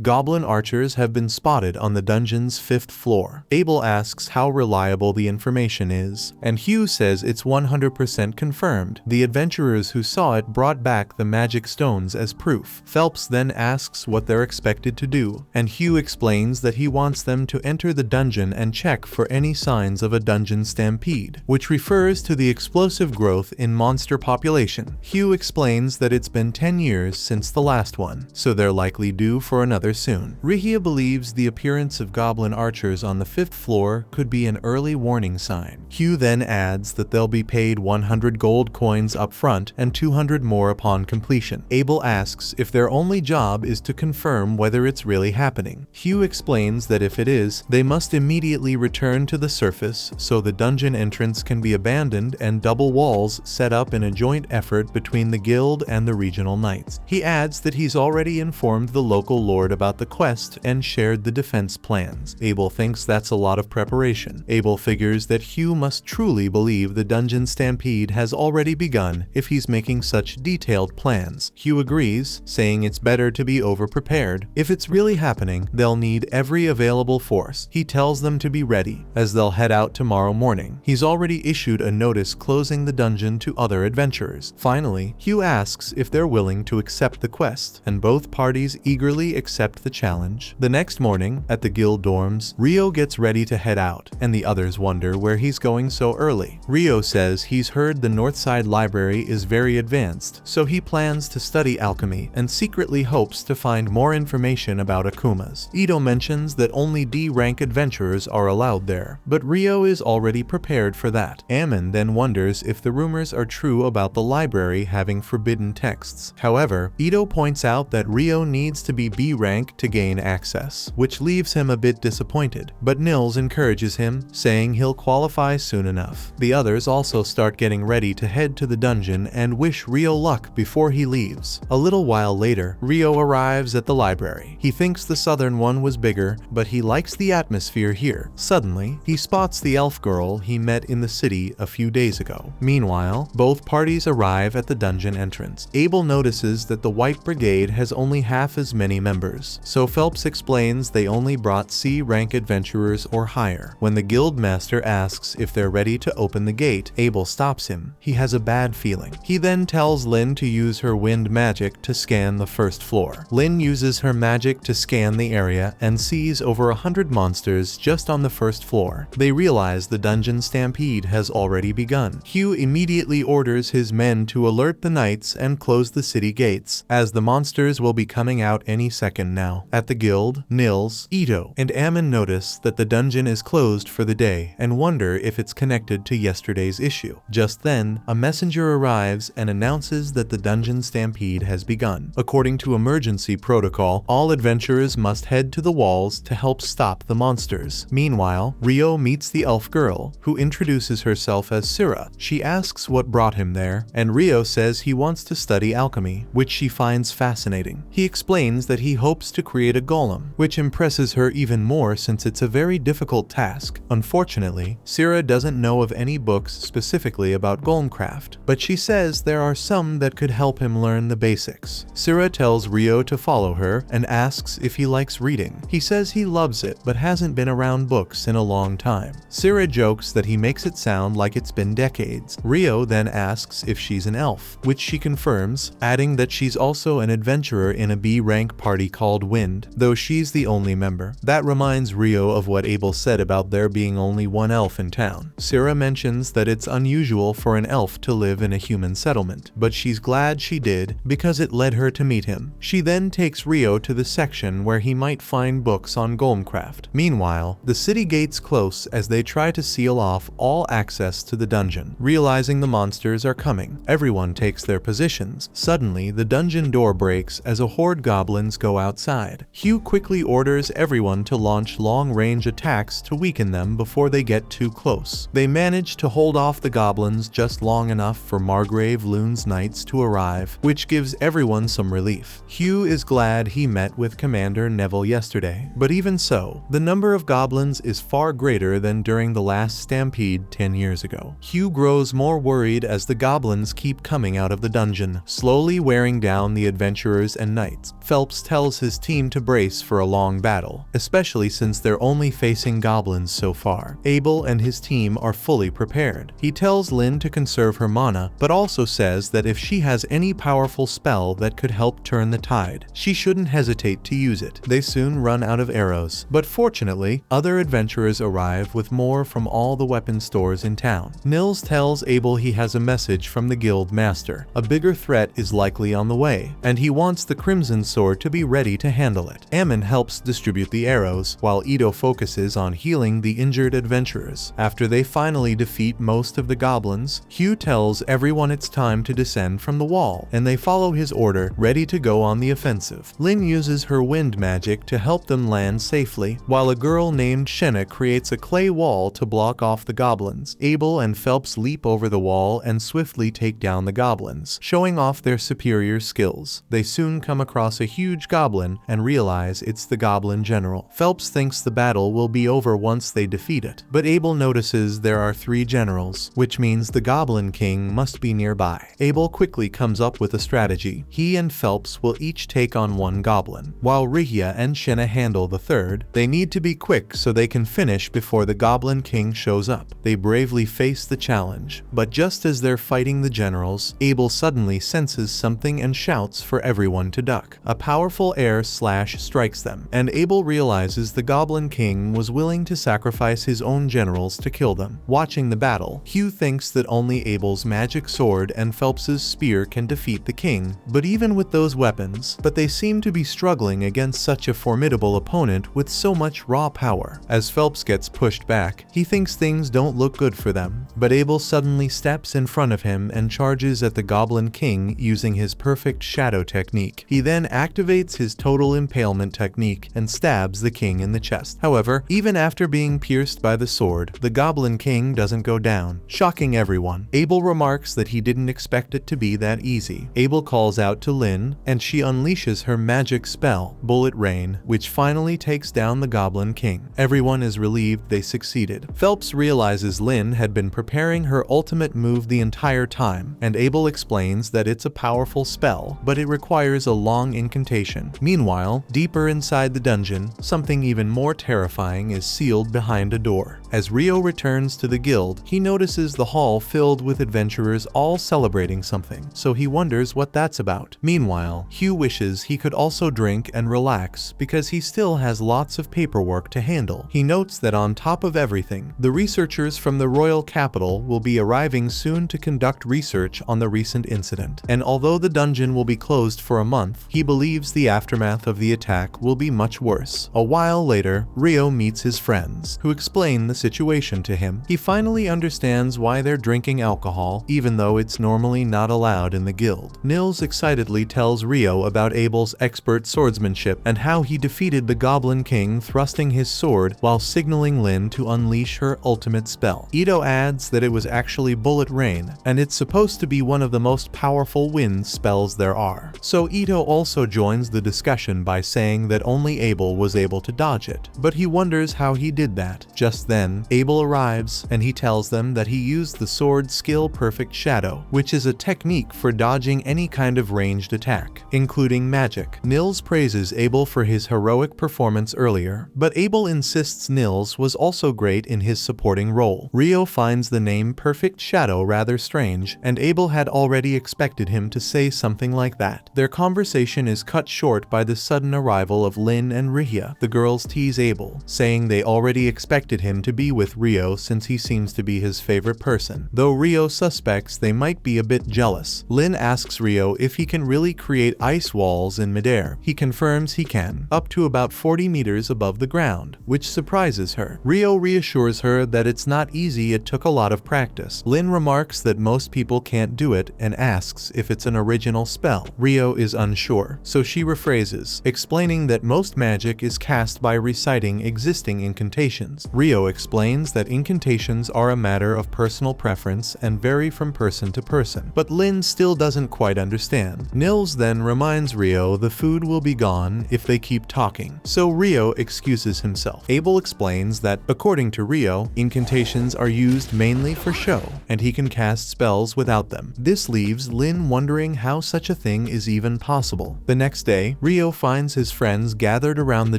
goblin archers have been spotted on the dungeon's 5th floor. Abel asks how reliable the information is, and Hugh says it's 100% confirmed. The adventurers who saw it brought back the magic stones as proof. Phelps then asks what they're expected to do, and Hugh explains that he wants them to enter the dungeon and check for any signs of a dungeon stampede, which refers to the explosive growth in monster population. Hugh explains that it's been 10 years since the last one, so they're likely due for another soon. Rihia believes the appearance of goblin archers on the 5th floor could be an early warning sign. Hugh then adds that they'll be paid 100 gold coins up front and 200 more upon completion. Abel asks if their only job is to confirm whether it's really happening. Hugh explains that if it is, they must immediately return to the surface so the dungeon entrance can be abandoned and double walls set up in a joint effort between the guild and the regional knights. He adds that he's already informed the local lord about the quest and shared the defense plans. Abel thinks that's a lot of preparation. Abel figures that Hugh must truly believe the dungeon stampede has already begun if he's making such detailed plans. Hugh agrees, saying it's better to be over-prepared. If it's really happening, they'll need every available force. He tells them to be ready, as they'll head out tomorrow morning. He's already issued a notice closing the dungeon to other adventurers. Finally, Hugh asks if they're willing to accept the quest, and both parties eagerly accept the challenge. The next morning, at the guild dorms, Rio gets ready to head out, and the others wonder where he's going so early. Rio says he's heard the Northside Library is very advanced, so he plans to study alchemy and secretly hopes to find more information about akumas. Ito mentions that only D-rank adventurers are allowed there, but Rio is already prepared for that. Ammon then wonders if the rumors are true about the library having forbidden texts. However, Ito points out that Rio needs to be B-rank to gain access, which leaves him a bit disappointed, but Nils encourages him, saying he'll qualify soon enough. The others also start getting ready to head to the dungeon and wish Rio luck before he leaves. A little while later, Rio arrives at the library. He thinks the southern one was bigger, but he likes the atmosphere here. Suddenly, he spots the elf girl he met in the city a few days ago. Meanwhile, both parties arrive at the dungeon entrance. Abel notices that the White Brigade has only half as many members, so Phelps explains they only brought C-rank adventurers or higher. When the guild master asks if they're ready to open the gate, Abel stops him. He has a bad feeling. He then tells Lin to use her wind magic to scan the 1st floor. Lin uses her magic to scan the area and sees over 100 monsters just on the 1st floor. They realize the dungeon stampede has already begun. Hugh immediately orders his men to alert the knights and close the city gates, as the monsters will be coming out any second now. At the guild, Nils, Ito, and Ammon notice that the dungeon is closed for the day and wonder if it's connected to yesterday's issue. Just then, a messenger arrives and announces that the dungeon stampede has begun. According to emergency protocol, all adventurers must head to the walls to help stop the monsters. Meanwhile, Rio meets the elf girl, who introduces herself as Syrah. She asks what brought him there, and Rio says he wants to study alchemy, which she finds fascinating. He explains that he hopes to create a golem, which impresses her even more since it's a very difficult task. Unfortunately, Syrah doesn't know of any books specifically about golemcraft, but she says there are some that could help him learn the basics. Syrah tells Rio to follow her and asks if he likes reading. He says he loves it but hasn't been around books in a long time. Syrah jokes that he makes it sound like it's been decades. Rio then asks if she's an elf, which she confirms, adding that she's also an adventurer in a B-rank party called Wind, though she's the only member. That reminds Rio of what Abel said about there being only one elf in town. Syrah mentions that it's unusual for an elf to live in a human settlement, but she's glad she did because it led her to meet him. She then takes Rio to the section where he might find books on golemcraft. Meanwhile, the city gates close as they try to seal off all access to the dungeon. Realizing the monsters are coming, everyone takes their positions. Suddenly, the dungeon door breaks as a horde goblins go outside. Hugh quickly orders everyone to launch long-range attacks to weaken them before they get too close. They manage to hold off the goblins just long enough for Margrave Loon's knights to arrive, which gives everyone some relief. Hugh is glad he met with Commander Neville yesterday, but even so, the number of goblins is far greater than during the last stampede 10 years ago. Hugh grows more worried as the goblins keep coming out of the dungeon, slowly wearing down the adventurers and knights. Phelps tells his team to brace for a long battle, especially since they're only facing goblins so far. Abel and his team are fully prepared. He tells Lynn to conserve her mana, but also says that if she has any powerful spell that could help turn the tide, she shouldn't hesitate to use it. They soon run out of arrows, but fortunately, other adventurers arrive with more from all the weapon stores in town. Nils tells Abel he has a message from the guild master. A bigger threat is likely on the way, and he wants the Crimson Sword to be ready to handle it. Ammon helps distribute the arrows, while Ito focuses on healing the injured adventurers. After they finally defeat most of the goblins, Hugh tells everyone it's time to descend from the wall, and they follow his order, ready to go on the offensive. Lynn uses her wind magic to help them land safely, while a girl named Shenna creates a clay wall to block off the goblins. Abel and Phelps leap over the wall and swiftly take down the goblins, showing off their superior skills. They soon come across a huge goblin and realize it's the goblin general. Phelps thinks the battle will be over once they defeat it, but Abel notices there are 3 generals, which means the Goblin King must be nearby. Abel quickly comes up with a strategy. He and Phelps will each take on 1 goblin, while Rihia and Shenna handle the 3rd. They need to be quick so they can finish before the Goblin King shows up. They bravely face the challenge, but just as they're fighting the generals, Abel suddenly senses something and shouts for everyone to duck. A powerful air slash strikes them, and Abel realizes the Goblin King was willing to sacrifice his own generals to kill them. Watching the battle, Hugh thinks that only Abel's magic sword and Phelps's spear can defeat the king, but even with those weapons, they seem to be struggling against such a formidable opponent with so much raw power. As Phelps gets pushed back, he thinks things don't look good for them, but Abel suddenly steps in front of him and charges at the Goblin King using his perfect shadow technique. He then activates his total impalement technique and stabs the king in the chest. However, even after being pierced by the sword, the Goblin King doesn't go down, shocking everyone. Abel remarks that he didn't expect it to be that easy. Abel calls out to Lynn, and she unleashes her magic spell, Bullet Rain, which finally takes down the Goblin King. Everyone is relieved they succeeded. Phelps realizes Lynn had been preparing her ultimate move the entire time, and Abel explains that it's a powerful spell, but it requires a long incantation. Meanwhile, deeper inside the dungeon, something even more terrifying is sealed behind a door. As Rio returns to the guild, he notices the hall filled with adventurers all celebrating something, so he wonders what that's about. Meanwhile, Hugh wishes he could also drink and relax because he still has lots of paperwork to handle. He notes that on top of everything, the researchers from the royal capital capital will be arriving soon to conduct research on the recent incident. And although the dungeon will be closed for a month, he believes the aftermath of the attack will be much worse. A while later, Rio meets his friends, who explain the situation to him. He finally understands why they're drinking alcohol, even though it's normally not allowed in the guild. Nils excitedly tells Rio about Abel's expert swordsmanship and how he defeated the Goblin King thrusting his sword while signaling Lynn to unleash her ultimate spell. Ito adds that it was actually Bullet Rain, and it's supposed to be one of the most powerful wind spells there are. So Ito also joins the discussion by saying that only Abel was able to dodge it, but he wonders how he did that. Just then, Abel arrives, and he tells them that he used the sword skill Perfect Shadow, which is a technique for dodging any kind of ranged attack, including magic. Nils praises Abel for his heroic performance earlier, but Abel insists Nils was also great in his supporting role. Rio finds the name Perfect Shadow rather strange, and Abel had already expected him to say something like that. Their conversation is cut short by the sudden arrival of Lynn and Rihia. The girls tease Abel, saying they already expected him to be with Rio since he seems to be his favorite person, though Rio suspects they might be a bit jealous. Lynn asks Rio if he can really create ice walls in midair. He confirms he can, up to about 40 meters above the ground, which surprises her. Rio reassures her that it's not easy, it took a lot of practice. Lynn remarks that most people can't do it and asks if it's an original spell. Rio is unsure, so she rephrases, explaining that most magic is cast by reciting existing incantations. Rio explains that incantations are a matter of personal preference and vary from person to person, but Lynn still doesn't quite understand. Nils then reminds Rio the food will be gone if they keep talking, so Rio excuses himself. Abel explains that, according to Rio, incantations are used mainly for show, and he can cast spells without them. This leaves Lynn wondering how such a thing is even possible. The next day, Rio finds his friends gathered around the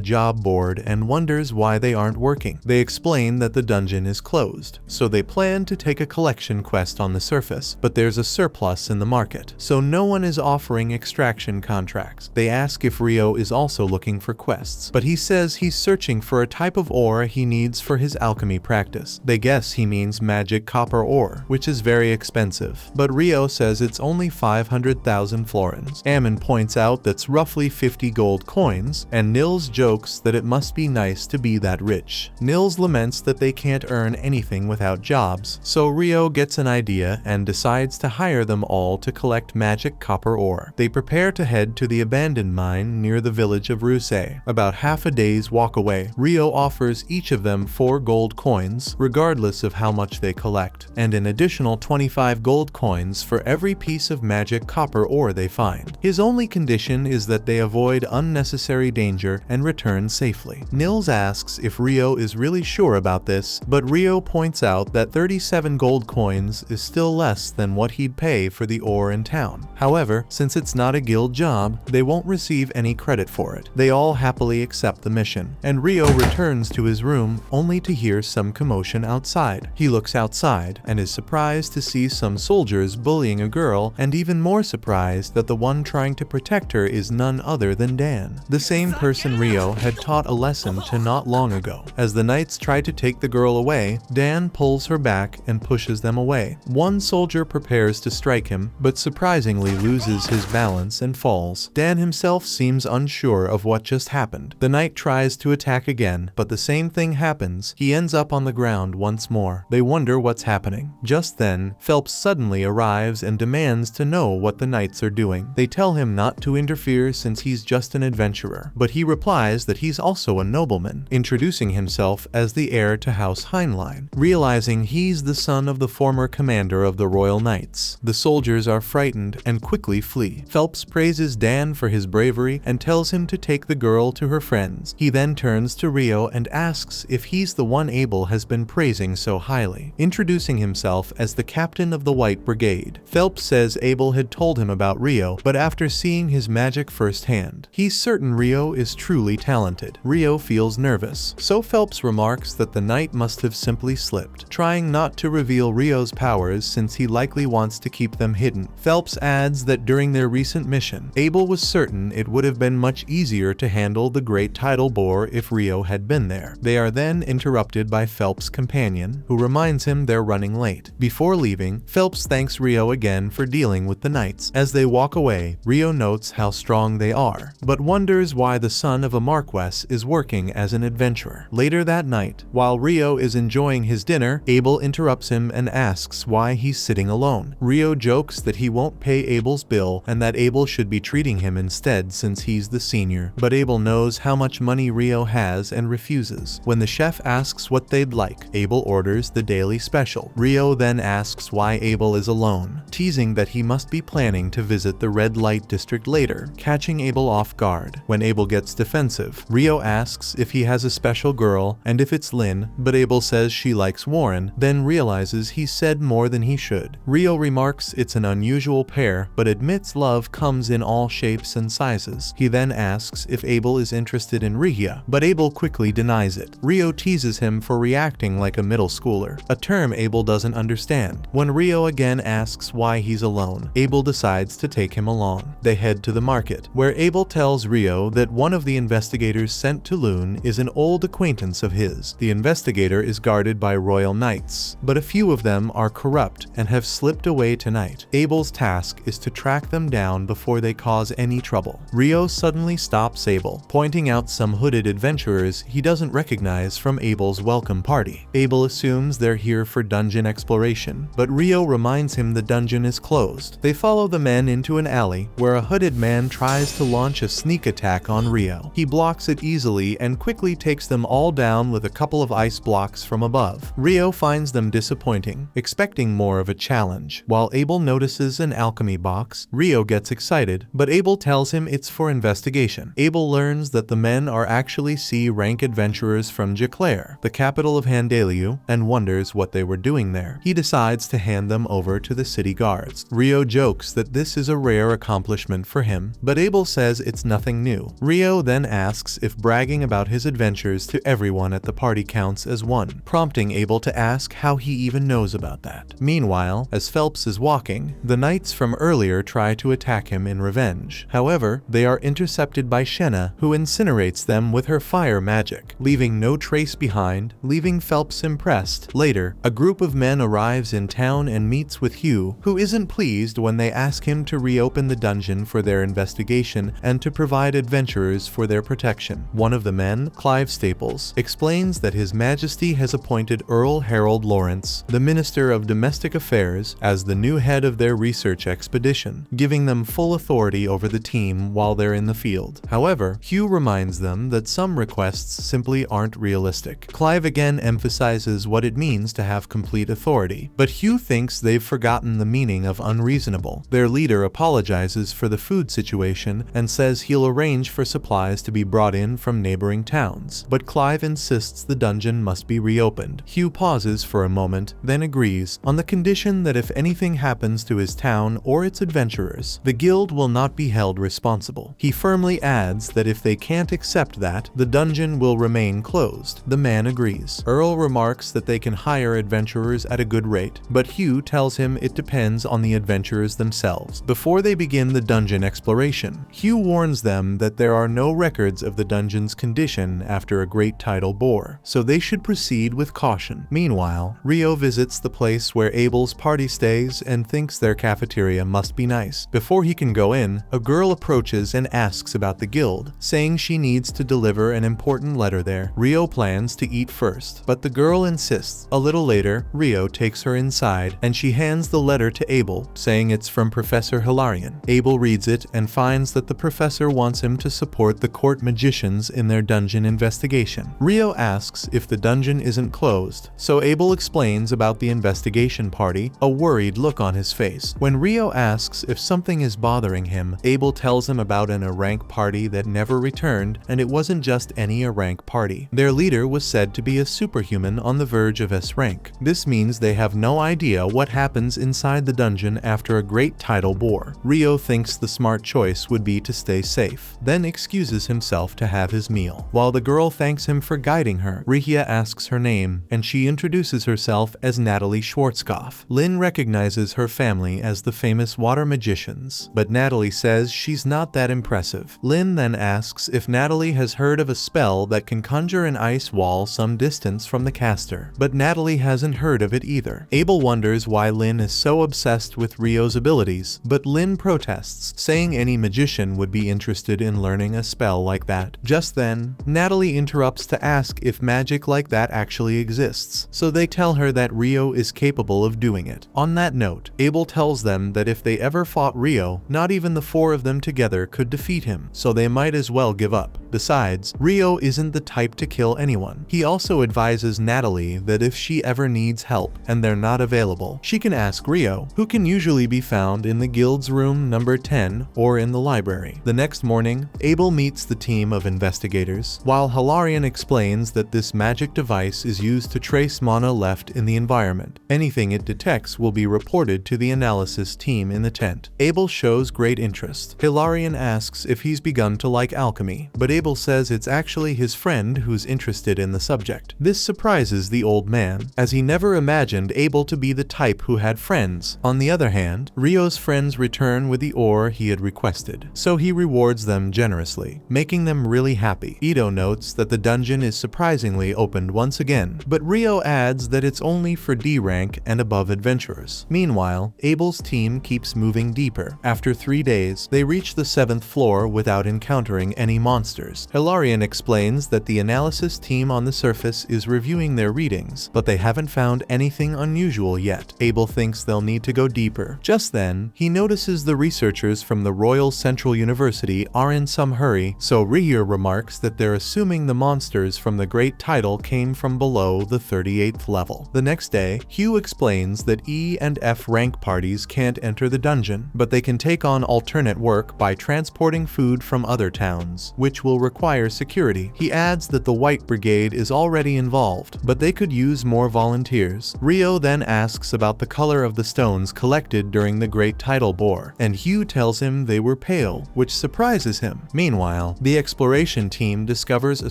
job board and wonders why they aren't working. They explain that the dungeon is closed, so they plan to take a collection quest on the surface, but there's a surplus in the market, so no one is offering extraction contracts. They ask if Rio is also looking for quests, but he says he's searching for a type of ore he needs for his alchemy practice. They guess he means magic copper ore, which is very expensive, but Rio says it's only 500,000 florins. Ammon points out that's roughly 50 gold coins, and Nils jokes that it must be nice to be that rich. Nils laments that they can't earn anything without jobs, so Rio gets an idea and decides to hire them all to collect magic copper ore. They prepare to head to the abandoned mine near the village of Ruse. About half a day's walk away, Rio offers each of them 4 gold coins, regardless of how much they collect, and an additional 25 gold coins for every piece of magic copper ore they find. His only condition is that they avoid unnecessary danger and return safely. Nils asks if Rio is really sure about this, but Rio points out that 37 gold coins is still less than what he'd pay for the ore in town. However, since it's not a guild job, they won't receive any credit for it. They all happily accept the mission, and Rio returns to his room only to hear some commotion outside. He looks outside and is surprised to see some soldiers bullying a girl, and even more surprised that the one trying to protect her is none other than Dan, the same person Rio had taught a lesson to not long ago. As the knights try to take the girl away, Dan pulls her back and pushes them away. One soldier prepares to strike him, but surprisingly loses his balance and falls. Dan himself seems unsure of what just happened. The knight tries to attack again, but the same thing happens. He ends up on the ground once more. They wonder what's happening. Just then, Phelps suddenly arrives and demands to know what the knights are doing. They tell him not to interfere since he's just an adventurer, but he replies that he's also a nobleman, introducing himself as the heir to House Heinlein, realizing he's the son of the former commander of the Royal Knights. The soldiers are frightened and quickly flee. Phelps praises Dan for his bravery and tells him to take the girl to her friends. He then turns to Rio and asks if he's the one Abel has been praising so highly, introducing himself as the captain of the White Brigade. Phelps says Abel had told him about Rio, but after seeing his magic firsthand, he's certain Rio is truly talented. Rio feels nervous, so Phelps remarks that the knight must have simply slipped, trying not to reveal Rio's powers since he likely wants to keep them hidden. Phelps adds that during their recent mission, Abel was certain it would have been much easier to handle the great tidal bore if Rio had been there. They are then interrupted by Phelps' companion, who reminds reminds him they're running late. Before leaving, Phelps thanks Rio again for dealing with the knights. As they walk away, Rio notes how strong they are, but wonders why the son of a marquess is working as an adventurer. Later that night, while Rio is enjoying his dinner, Abel interrupts him and asks why he's sitting alone. Rio jokes that he won't pay Abel's bill and that Abel should be treating him instead since he's the senior, but Abel knows how much money Rio has and refuses. When the chef asks what they'd like, Abel orders the daily special. Rio then asks why Abel is alone, teasing that he must be planning to visit the red light district later, catching Abel off guard. When Abel gets defensive, Rio asks if he has a special girl and if it's Lynn, but Abel says she likes Warren, then realizes he said more than he should. Rio remarks it's an unusual pair, but admits love comes in all shapes and sizes. He then asks if Abel is interested in Regia, but Abel quickly denies it. Rio teases him for reacting like a middle schooler, a term Abel doesn't understand. When Rio again asks why he's alone, Abel decides to take him along. They head to the market, where Abel tells Rio that one of the investigators sent to Loon is an old acquaintance of his. The investigator is guarded by royal knights, but a few of them are corrupt and have slipped away tonight. Abel's task is to track them down before they cause any trouble. Rio suddenly stops Abel, pointing out some hooded adventurers he doesn't recognize from Abel's welcome party. Abel assumes they're here for dungeon exploration, but Rio reminds him the dungeon is closed. They follow the men into an alley where a hooded man tries to launch a sneak attack on Rio. He blocks it easily and quickly takes them all down with a couple of ice blocks from above. Rio finds them disappointing, expecting more of a challenge. While Abel notices an alchemy box, Rio gets excited, but Abel tells him it's for investigation. Abel learns that the men are actually C-rank adventurers from Jaclair, the capital of Handaliu, and wonders what they were doing there. He decides to hand them over to the city guards. Rio jokes that this is a rare accomplishment for him, but Abel says it's nothing new. Rio then asks if bragging about his adventures to everyone at the party counts as one, prompting Abel to ask how he even knows about that. Meanwhile, as Phelps is walking, the knights from earlier try to attack him in revenge. However, they are intercepted by Shenna, who incinerates them with her fire magic, leaving no trace behind, leaving Phelps impressed. Later, a group of men arrives in town and meets with Hugh, who isn't pleased when they ask him to reopen the dungeon for their investigation and to provide adventurers for their protection. One of the men, Clive Staples, explains that His Majesty has appointed Earl Harold Lawrence, the Minister of Domestic Affairs, as the new head of their research expedition, giving them full authority over the team while they're in the field. However, Hugh reminds them that some requests simply aren't realistic. Clive again emphasizes what it means to have complete authority, but Hugh thinks they've forgotten the meaning of unreasonable. Their leader apologizes for the food situation and says he'll arrange for supplies to be brought in from neighboring towns, but Clive insists the dungeon must be reopened. Hugh pauses for a moment, then agrees, on the condition that if anything happens to his town or its adventurers, the guild will not be held responsible. He firmly adds that if they can't accept that, the dungeon will remain closed. The man agrees. Earl remarks that they can hire adventurers at a good rate, but Hugh tells him it depends on the adventurers themselves. Before they begin the dungeon exploration, Hugh warns them that there are no records of the dungeon's condition after a great tidal bore, so they should proceed with caution. Meanwhile, Rio visits the place where Abel's party stays and thinks their cafeteria must be nice. Before he can go in, a girl approaches and asks about the guild, saying she needs to deliver an important letter there. Rio plans to eat first, but the girl insists. A little later, Rio takes her inside and she hands the letter to Abel, saying it's from Professor Hilarion. Abel reads it and finds that the professor wants him to support the court magicians in their dungeon investigation. Rio asks if the dungeon isn't closed, so Abel explains about the investigation party, a worried look on his face. When Rio asks if something is bothering him, Abel tells him about an A-rank party that never returned, and it wasn't just any A-rank party. Their leader was said to be a superhuman on the verge of S-rank. This means they have no idea what happens inside the dungeon after a great tidal bore. Rio thinks the smart choice would be to stay safe, then excuses himself to have his meal. While the girl thanks him for guiding her, Regia asks her name, and she introduces herself as Natalie Schwarzkopf. Lynn recognizes her family as the famous water magicians, but Natalie says she's not that impressive. Lynn then asks if Natalie has heard of a spell that can conjure an ice wall some distance from the caster, but Natalie apparently hasn't heard of it either. Abel wonders why Lin is so obsessed with Rio's abilities, but Lin protests, saying any magician would be interested in learning a spell like that. Just then, Natalie interrupts to ask if magic like that actually exists, so they tell her that Rio is capable of doing it. On that note, Abel tells them that if they ever fought Rio, not even the four of them together could defeat him, so they might as well give up. Besides, Rio isn't the type to kill anyone. He also advises Natalie that if she ever needs help and they're not available, she can ask Rio, who can usually be found in the guild's room number 10 or in the library. The next morning, Abel meets the team of investigators, while Hilarion explains that this magic device is used to trace mana left in the environment. Anything it detects will be reported to the analysis team in the tent. Abel shows great interest. Hilarion asks if he's begun to like alchemy, but Abel says it's actually his friend who's interested in the subject. This surprises the old man, as he never imagined Abel to be the type who had friends. On the other hand, Rio's friends return with the ore he had requested, so he rewards them generously, making them really happy. Ito notes that the dungeon is surprisingly opened once again, but Rio adds that it's only for D rank and above adventurers. Meanwhile, Abel's team keeps moving deeper. After 3 days, they reach the 7th floor without encountering any monsters. Hilarion explains that the analysis team on the surface is reviewing their readings, but they haven't found anything unusual yet. Abel thinks they'll need to go deeper. Just then, he notices the researchers from the Royal Central University are in some hurry, so Rio remarks that they're assuming the monsters from the Great Tidal came from below the 38th level. The next day, Hugh explains that E and F rank parties can't enter the dungeon, but they can take on alternate work by transporting food from other towns, which will require security. He adds that the White Brigade is already involved, but they could use more volunteers. Rio then asks about the color of the stones collected during the Great Tidal Bore, and Hugh tells him they were pale, which surprises him. Meanwhile, the exploration team discovers a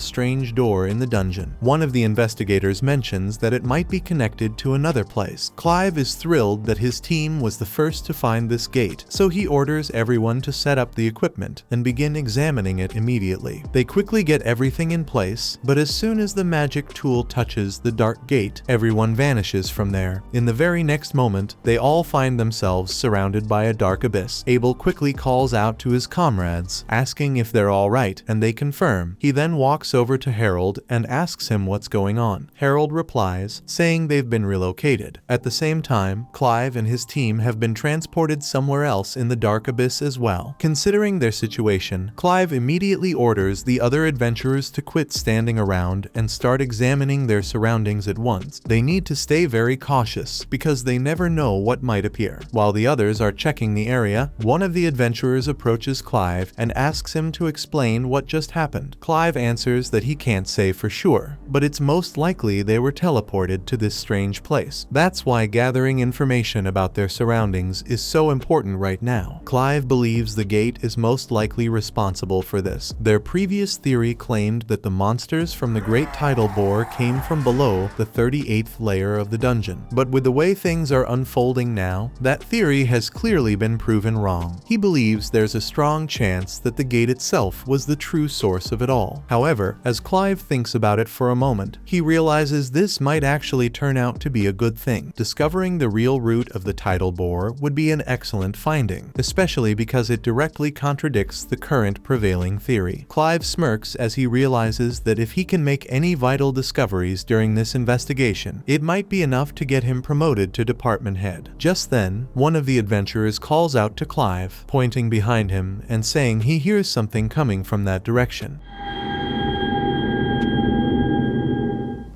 strange door in the dungeon. One of the investigators mentions that it might be connected to another place. Clive is thrilled that his team was the first to find this gate, so he orders everyone to set up the equipment and begin examining it immediately. They quickly get everything in place, but as soon as the magic tool touches the dark gate, everyone vanishes from there. In the very next moment, they all find themselves surrounded by a dark abyss. Abel quickly calls out to his comrades, asking if they're all right, and they confirm. He then walks over to Harold and asks him what's going on. Harold replies, saying they've been relocated. At the same time, Clive and his team have been transported somewhere else in the dark abyss as well. Considering their situation, Clive immediately orders the other adventurers to quit standing around and start examining their surroundings at once. They need to stay very cautious, because they never know what might appear. While the others are checking the area, one of the adventurers approaches Clive and asks him to explain what just happened. Clive answers that he can't say for sure, but it's most likely they were teleported to this strange place. That's why gathering information about their surroundings is so important right now. Clive believes the gate is most likely responsible for this. Their previous theory claimed that the monsters from the Great Tidal Bore came from below the 38th layer of the dungeon, but with the way things are unfolding now, that theory has clearly been proven wrong. He believes there's a strong chance that the gate itself was the true source of it all. However, as Clive thinks about it for a moment, he realizes this might actually turn out to be a good thing. Discovering the real root of the Tidal Bore would be an excellent finding, especially because it directly contradicts the current prevailing theory. Clive smirks as he realizes that if he can make any vital discoveries during this investigation, it might be enough to get him promoted to department head. Just then, one of the adventurers calls out to Clive, pointing behind him and saying he hears something coming from that direction.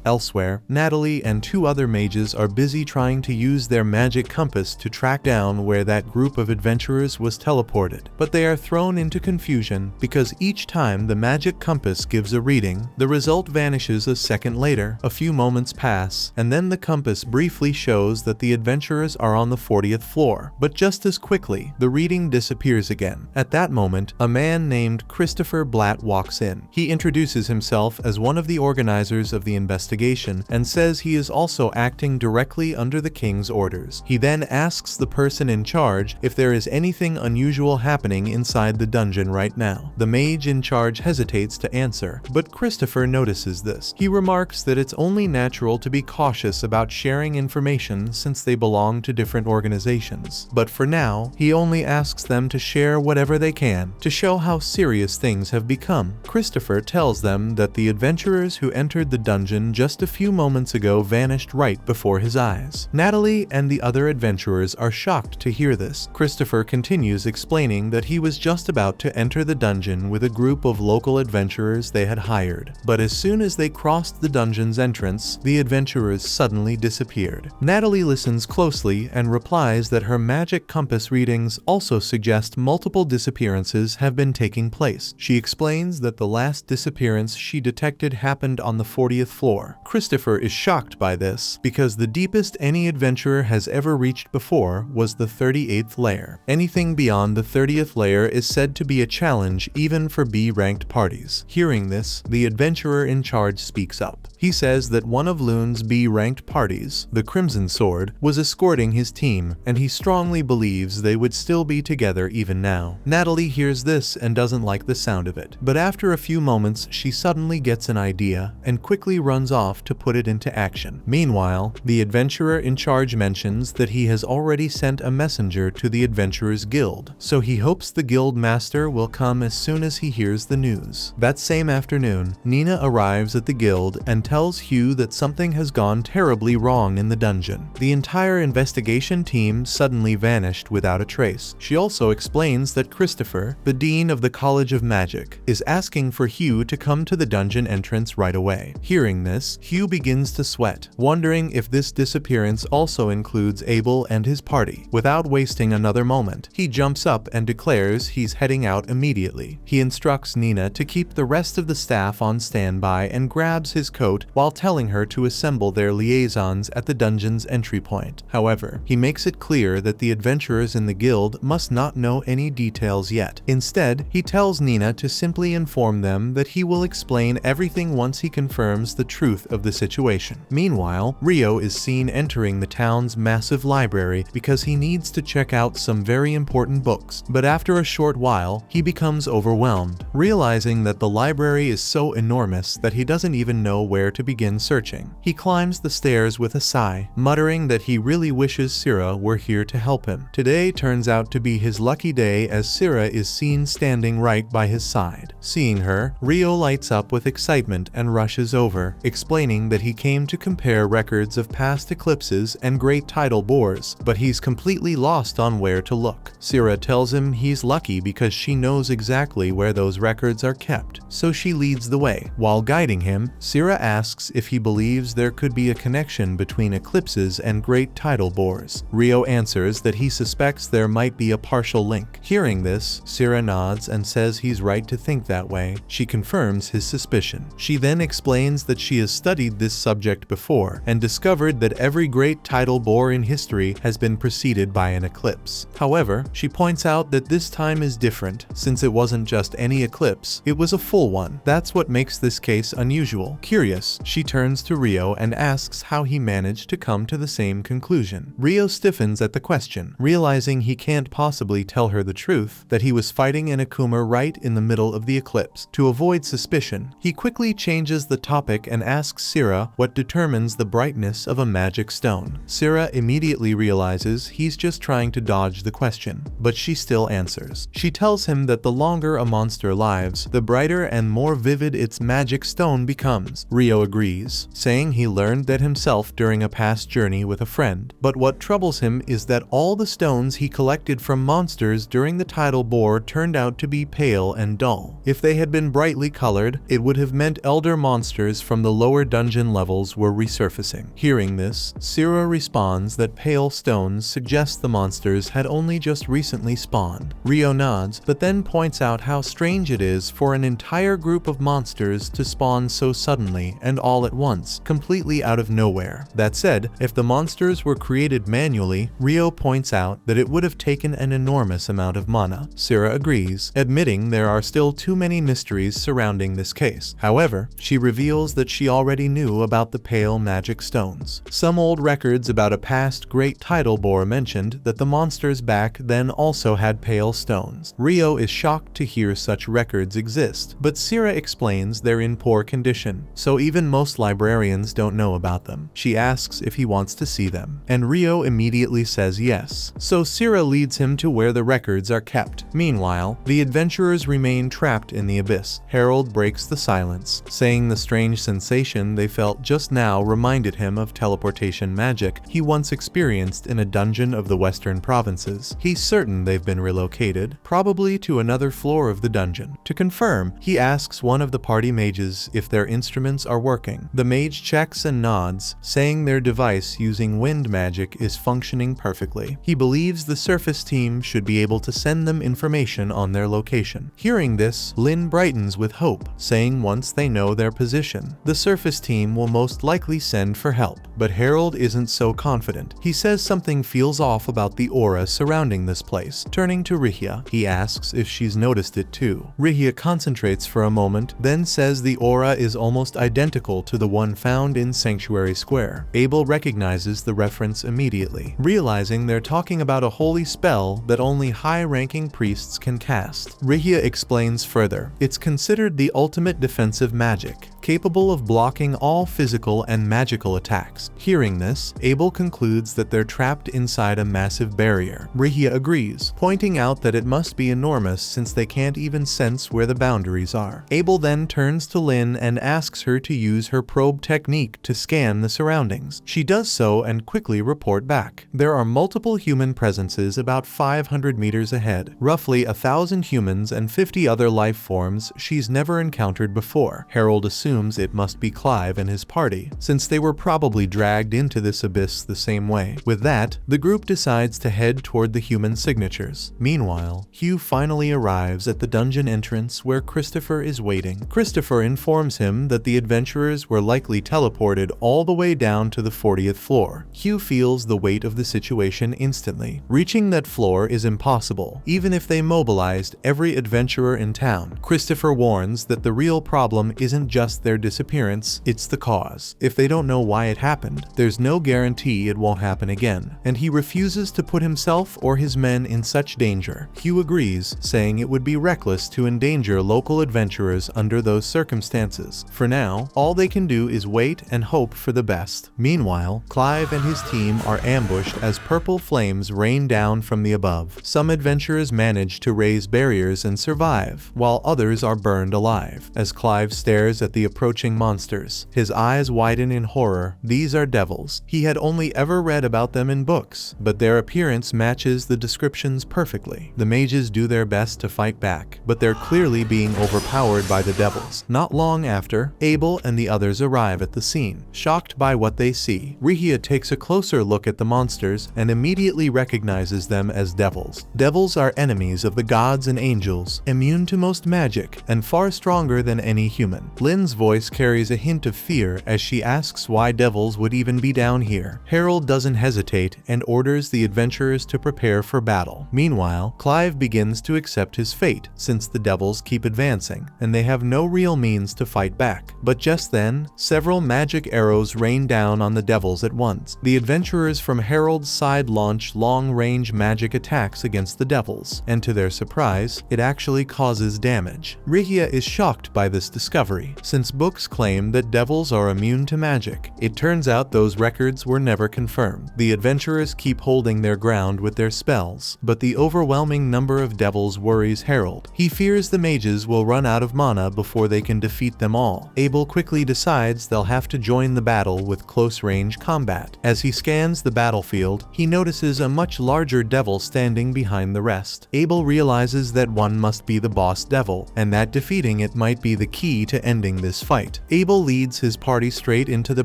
Elsewhere, Natalie and 2 other mages are busy trying to use their magic compass to track down where that group of adventurers was teleported, but they are thrown into confusion because each time the magic compass gives a reading, the result vanishes a second later. A few moments pass, and then the compass briefly shows that the adventurers are on the 40th floor, but just as quickly, the reading disappears again. At that moment, a man named Christopher Blatt walks in. He introduces himself as one of the organizers of the investigation. investigation and says he is also acting directly under the king's orders. He then asks the person in charge if there is anything unusual happening inside the dungeon right now. The mage in charge hesitates to answer, but Christopher notices this. He remarks that it's only natural to be cautious about sharing information since they belong to different organizations. But for now, he only asks them to share whatever they can to show how serious things have become. Christopher tells them that the adventurers who entered the dungeon just a few moments ago vanished right before his eyes. Natalie and the other adventurers are shocked to hear this. Christopher continues explaining that he was just about to enter the dungeon with a group of local adventurers they had hired, but as soon as they crossed the dungeon's entrance, the adventurers suddenly disappeared. Natalie listens closely and replies that her magic compass readings also suggest multiple disappearances have been taking place. She explains that the last disappearance she detected happened on the 40th floor. Christopher is shocked by this because the deepest any adventurer has ever reached before was the 38th layer. Anything beyond the 30th layer is said to be a challenge even for B-ranked parties. Hearing this, the adventurer in charge speaks up. He says that one of Loon's B-ranked parties, the Crimson Sword, was escorting his team, and he strongly believes they would still be together even now. Natalie hears this and doesn't like the sound of it, but after a few moments she suddenly gets an idea and quickly runs off to put it into action. Meanwhile, the adventurer in charge mentions that he has already sent a messenger to the Adventurers Guild, so he hopes the guild master will come as soon as he hears the news. That same afternoon, Nina arrives at the guild and tells Hugh that something has gone terribly wrong in the dungeon. The entire investigation team suddenly vanished without a trace. She also explains that Christopher, the dean of the College of Magic, is asking for Hugh to come to the dungeon entrance right away. Hearing this, Hugh begins to sweat, wondering if this disappearance also includes Abel and his party. Without wasting another moment, he jumps up and declares he's heading out immediately. He instructs Nina to keep the rest of the staff on standby and grabs his coat while telling her to assemble their liaisons at the dungeon's entry point. However, he makes it clear that the adventurers in the guild must not know any details yet. Instead, he tells Nina to simply inform them that he will explain everything once he confirms the truth of the situation. Meanwhile, Rio is seen entering the town's massive library because he needs to check out some very important books, but after a short while, he becomes overwhelmed, realizing that the library is so enormous that he doesn't even know where to begin searching. He climbs the stairs with a sigh, muttering that he really wishes Syrah were here to help him. Today turns out to be his lucky day as Syrah is seen standing right by his side. Seeing her, Rio lights up with excitement and rushes over, explaining that he came to compare records of past eclipses and great tidal bores, but he's completely lost on where to look. Syrah tells him he's lucky because she knows exactly where those records are kept, so she leads the way. While guiding him, Syrah asks if he believes there could be a connection between eclipses and great tidal bores. Rio answers that he suspects there might be a partial link. Hearing this, Syrah nods and says he's right to think that way. She confirms his suspicion. She then explains that she has studied this subject before and discovered that every great tidal bore in history has been preceded by an eclipse. However, she points out that this time is different, since it wasn't just any eclipse, it was a full one. That's what makes this case unusual. Curious, she turns to Rio and asks how he managed to come to the same conclusion. Rio stiffens at the question, realizing he can't possibly tell her the truth, that he was fighting an Akuma right in the middle of the eclipse. To avoid suspicion, he quickly changes the topic and asks Syrah what determines the brightness of a magic stone. Syrah immediately realizes he's just trying to dodge the question, but she still answers. She tells him that the longer a monster lives, the brighter and more vivid its magic stone becomes. Rio agrees, saying he learned that himself during a past journey with a friend. But what troubles him is that all the stones he collected from monsters during the tidal bore turned out to be pale and dull. If they had been brightly colored, it would have meant elder monsters from the lower dungeon levels were resurfacing. Hearing this, Syrah responds that pale stones suggest the monsters had only just just recently spawned. Rio nods, but then points out how strange it is for an entire group of monsters to spawn so suddenly and all at once, completely out of nowhere. That said, if the monsters were created manually, Rio points out that it would have taken an enormous amount of mana. Syrah agrees, admitting there are still too many mysteries surrounding this case. However, she reveals that she already knew about the pale magic stones. Some old records about a past great tidal bore mentioned that the monsters back then also had pale stones. Rio is shocked to hear such records exist, but Syrah explains they're in poor condition, so even most librarians don't know about them. She asks if he wants to see them, and Rio immediately says yes. So Syrah leads him to where the records are kept. Meanwhile, the adventurers remain trapped in the abyss. Harold breaks the silence, saying the strange sensation they felt just now reminded him of teleportation magic he once experienced in a dungeon of the western provinces. He's certain they've been relocated, probably to another floor of the dungeon. To confirm, he asks one of the party mages if their instruments are working. The mage checks and nods, saying their device using wind magic is functioning perfectly. He believes the surface team should be able to send them information on their location. Hearing this, Lynn brightens with hope, saying once they know their position, the surface team will most likely send for help. But Harold isn't so confident. He says something feels off about the aura surrounding this place. Turning to Rihia, he asks if she's noticed it too. Rihia concentrates for a moment, then says the aura is almost identical to the one found in Sanctuary Square. Abel recognizes the reference immediately, realizing they're talking about a holy spell that only high-ranking priests can cast. Rihia explains further, it's considered the ultimate defensive magic, capable of blocking all physical and magical attacks. Hearing this, Abel concludes that they're trapped inside a massive barrier. Rihia agrees, pointing out that it must be enormous since they can't even sense where the boundaries are. Abel then turns to Lynn and asks her to use her probe technique to scan the surroundings. She does so and quickly report back. There are multiple human presences about 500 meters ahead, roughly 1,000 humans and 50 other life forms she's never encountered before. Harold assumes it must be Clive and his party, since they were probably dragged into this abyss the same way. With that, the group decides to head toward the human signatures. Meanwhile, Hugh finally arrives at the dungeon entrance where Christopher is waiting. Christopher informs him that the adventurers were likely teleported all the way down to the 40th floor. Hugh feels the weight of the situation instantly. Reaching that floor is impossible, even if they mobilized every adventurer in town. Christopher warns that the real problem isn't just their disappearance, it's the cause. If they don't know why it happened, there's no guarantee it won't happen again, and he refuses to put himself or his men in such danger. Hugh agrees, saying it would be reckless to endanger local adventurers under those circumstances. For now, all they can do is wait and hope for the best. Meanwhile, Clive and his team are ambushed as purple flames rain down from the above. Some adventurers manage to raise barriers and survive, while others are burned alive. As Clive stares at the approaching monsters, his eyes widen in horror. These are devils. He had only ever read about them in books, but their appearance matches the descriptions perfectly. The mages do their best to fight back, but they're clearly being overpowered by the devils. Not long after, Abel and the others arrive at the scene. Shocked by what they see, Rihia takes a closer look at the monsters and immediately recognizes them as devils. Devils are enemies of the gods and angels, immune to most magic, and far stronger than any human. Lynn's voice carries a hint of fear as she asks why devils would even be down here. Harold doesn't hesitate and orders the adventurers to prepare for battle. Meanwhile, Clive begins to accept his fate, since the devils keep advancing, and they have no real means to fight back. But just then, several magic arrows rain down on the devils at once. The adventurers from Harold's side launch long-range magic attacks against the devils, and to their surprise, it actually causes damage. Rihia is shocked by this discovery, since books claim that devils are immune to magic. It turns out those records were never confirmed. The adventurers keep holding their ground with their spells, but the overwhelming number of devils worries Harold. He fears the mages will run out of mana before they can defeat them all. Abel quickly decides they'll have to join the battle with close-range combat. As he scans the battlefield, he notices a much larger devil standing behind the rest. Abel realizes that one must be the boss devil, and that defeating it might be the key to ending this fight. Abel leads his party straight into the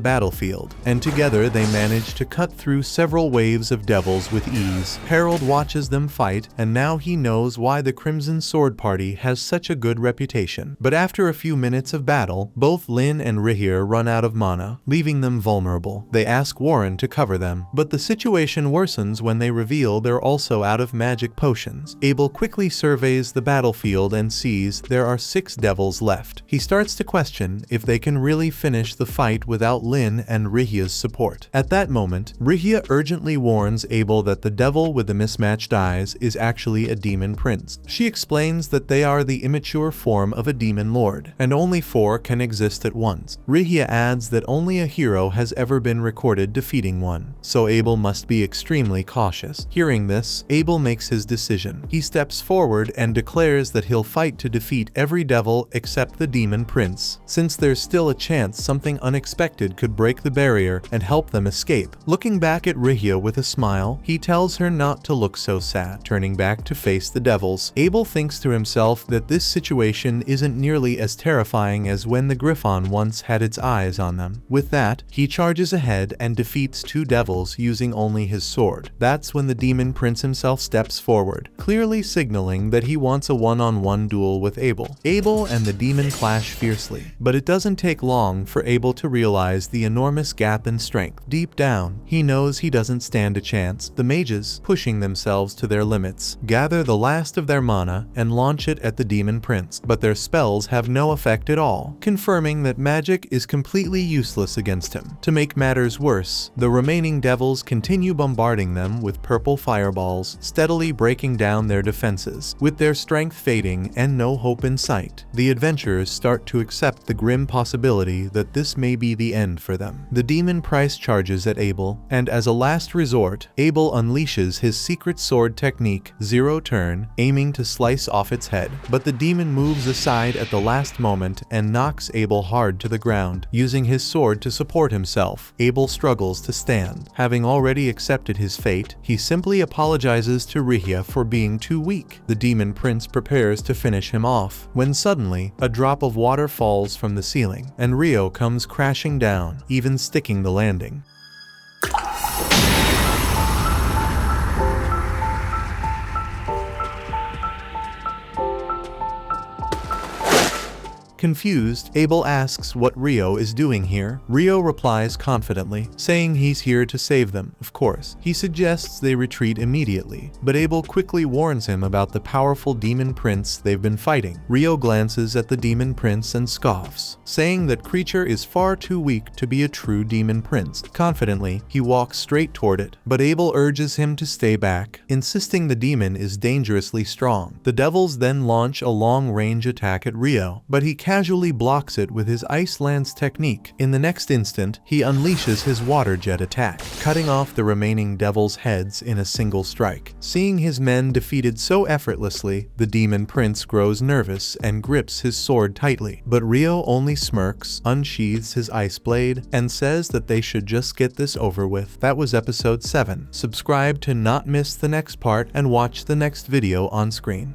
battlefield, and together they manage to cut through several waves of devils with ease. Harold watches them fight, and now he knows why the Crimson Sword Party has such a good reputation. But after a few minutes of battle, both Lin and Rihir run out of mana, leaving them vulnerable. They ask Warren to cover them, but the situation worsens when they reveal they're also out of magic potions. Abel quickly surveys the battlefield and sees there are 6 devils left. He starts to question if they can really finish the fight without Lin and Rihir's support. At that moment, Rihir urgently warns Abel that the devil with the mismatched eyes is actually a demon prince. She explains that they are the immature form of a demon lord, and only 4 can exist at once. Rihir adds that only a hero has ever been recorded defeating one, so Abel must be extremely cautious. Hearing this, Abel makes his decision. He steps forward and declares that he'll fight to defeat every devil except the demon prince, since there's still a chance something unexpected could break the barrier and help them escape. Looking back at Rihir with a smile, he tells her not to look so sad. Turning back to face the devils, Abel thinks to himself that this situation isn't nearly as terrifying as when the Griffon once had its eyes on them. With that, he charges ahead and defeats 2 devils using only his sword. That's when the demon prince himself steps forward, clearly signaling that he wants a one-on-one duel with Abel. Abel and the demon clash fiercely, but it doesn't take long for Abel to realize the enormous gap in strength. Deep down, he knows he doesn't stand a chance. The mages, pushing themselves to their limits, gather the last of their mana and launch it at the demon prince, but their spells have no effect at all, confirming that magic is completely useless against him. To make matters worse, the remaining devils continue bombarding them with purple fireballs, steadily breaking down their defenses. With their strength fading and no hope in sight, the adventurers start to accept the grim possibility that this may be the end for them. The demon prince charges at Abel, and as a last resort, Abel unleashes his secret sword technique, Zero Turn, aiming to slice off its head. But the demon moves aside at the last moment and knocks Abel hard to the ground. Using his sword to support himself, Abel struggles to stand. Having already accepted his fate, he simply apologizes to Rihir for being too weak. The demon prince prepares to finish him off, when suddenly, a drop of water falls from the ceiling, and Rio comes crashing down, even sticking the landing. Confused, Abel asks what Rio is doing here. Rio replies confidently, saying he's here to save them, of course. He suggests they retreat immediately, but Abel quickly warns him about the powerful demon prince they've been fighting. Rio glances at the demon prince and scoffs, saying that creature is far too weak to be a true demon prince. Confidently, he walks straight toward it, but Abel urges him to stay back, insisting the demon is dangerously strong. The devils then launch a long-range attack at Rio, but he casually blocks it with his Ice Lance technique. In the next instant, he unleashes his water jet attack, cutting off the remaining devils' heads in a single strike. Seeing his men defeated so effortlessly, the demon prince grows nervous and grips his sword tightly. But Rio only smirks, unsheathes his ice blade, and says that they should just get this over with. That was episode 7. Subscribe to not miss the next part and watch the next video on screen.